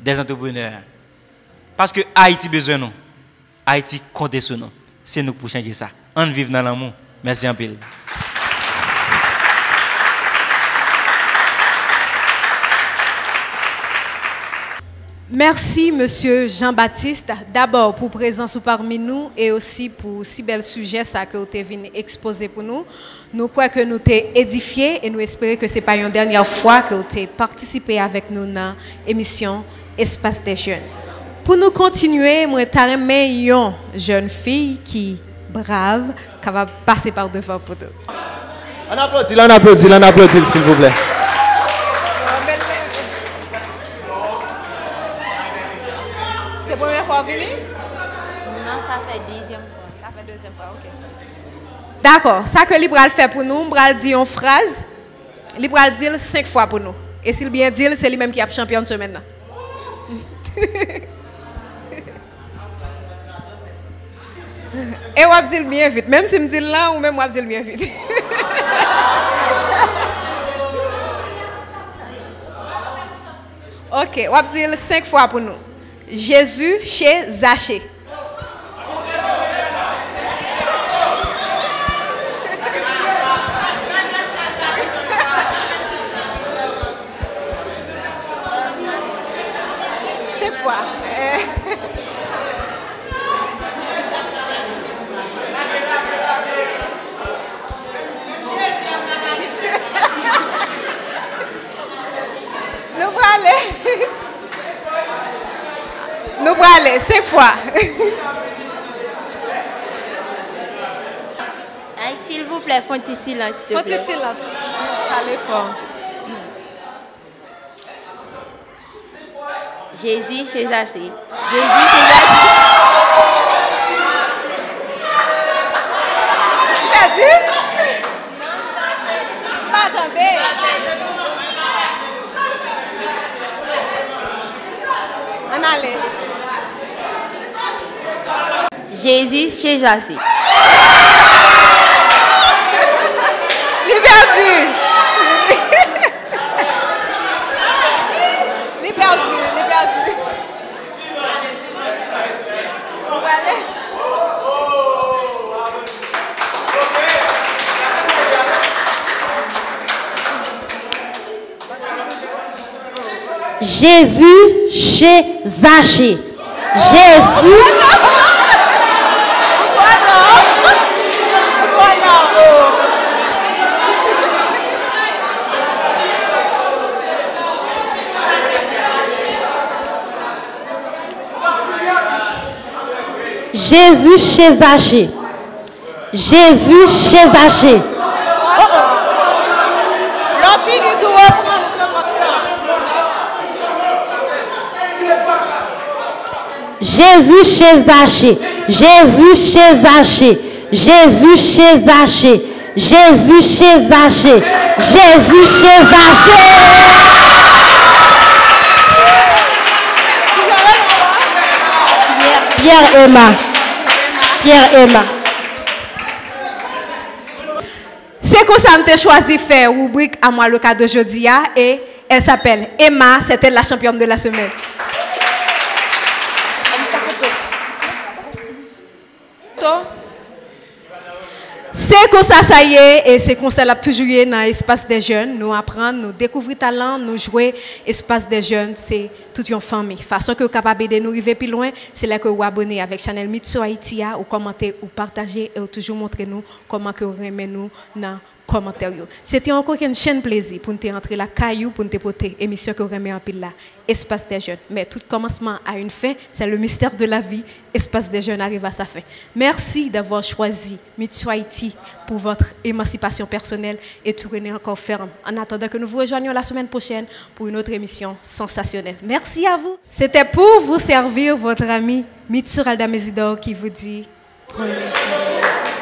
[SPEAKER 4] des entrepreneurs. Parce que Haïti besoin nous. Haïti compte sur nous. C'est nous pour changer ça. On vive dans l'amour. Merci un peu.
[SPEAKER 1] Merci, Monsieur Jean-Baptiste, d'abord pour présence parmi nous et aussi pour si bel sujet ça que vous avez venu exposer pour nous. Nous croyons que nous t'ai édifié et nous espérons que ce n'est pas une dernière fois que vous avez participé avec nous dans l'émission Espace des Jeunes. Pour nous continuer, moi t'aimerais une jeune fille qui brave, qui va passer par devant pour nous.
[SPEAKER 9] On applaudit, s'il vous plaît.
[SPEAKER 1] C'est la première fois venir?
[SPEAKER 3] Non, ça fait deuxième fois.
[SPEAKER 1] Ça fait deuxième fois, ok. D'accord, ça que Libral fait pour nous, Libral dit une phrase, Libral dit 5 fois pour nous. Et s'il bien dit, c'est lui-même qui est champion de ce maintenant. Et on va dire bien vite, même si je me dis là ou même on va dire bien vite. Ok, on va dire 5 fois pour nous. Jésus chez Zachée. Cinq fois. Nous allons aller 5 fois.
[SPEAKER 3] S'il vous plaît, font un silence.
[SPEAKER 1] Font un silence. Parlez fort.
[SPEAKER 3] Jésus chez Jacques. Jésus chez Jacques.
[SPEAKER 1] Tu as dit? Attendez. On allait.
[SPEAKER 3] Jésus chez Jacques.
[SPEAKER 1] Perdu. Les perdu.
[SPEAKER 10] Jésus chez Zachée. Jésus. Jésus chez Zachée. Jésus chez Zachée. Jésus chez Zachée. Jésus chez Zachée. Jésus chez Zachée. Jésus chez Zachée. Jésus chez Zachée. Pierre Emma. Pierre Emma.
[SPEAKER 1] C'est comme ça que j'ai choisi de faire rubrique à moi le cas d'aujourd'hui et elle s'appelle Emma, c'était la championne de la semaine. C'est comme ça y est, et c'est comme ça là toujours dans l'espace des jeunes, nous apprendre, nous découvrir talent, nous jouer. Espace des jeunes, c'est toute une famille. Façon que vous capable de nous arriver plus loin, c'est là que vous abonnez avec Channel Mitsu Haïti, ou commenter, ou partager, et ou toujours montrer nous comment que vous aimez nous dans commentaire. C'était encore une chaîne plaisir pour nous entrer la caillou, pour nous porter émission que vous aimez en pile là, Espace des jeunes. Mais tout commencement a une fin, c'est le mystère de la vie. Espace des jeunes arrive à sa fin. Merci d'avoir choisi Mitsu Haïti pour votre émancipation personnelle et tournez encore ferme. En attendant que nous vous rejoignions la semaine prochaine pour une autre émission sensationnelle. Merci à vous. C'était pour vous servir votre ami Mitsu Aldamezidor qui vous dit prenez soin de vous.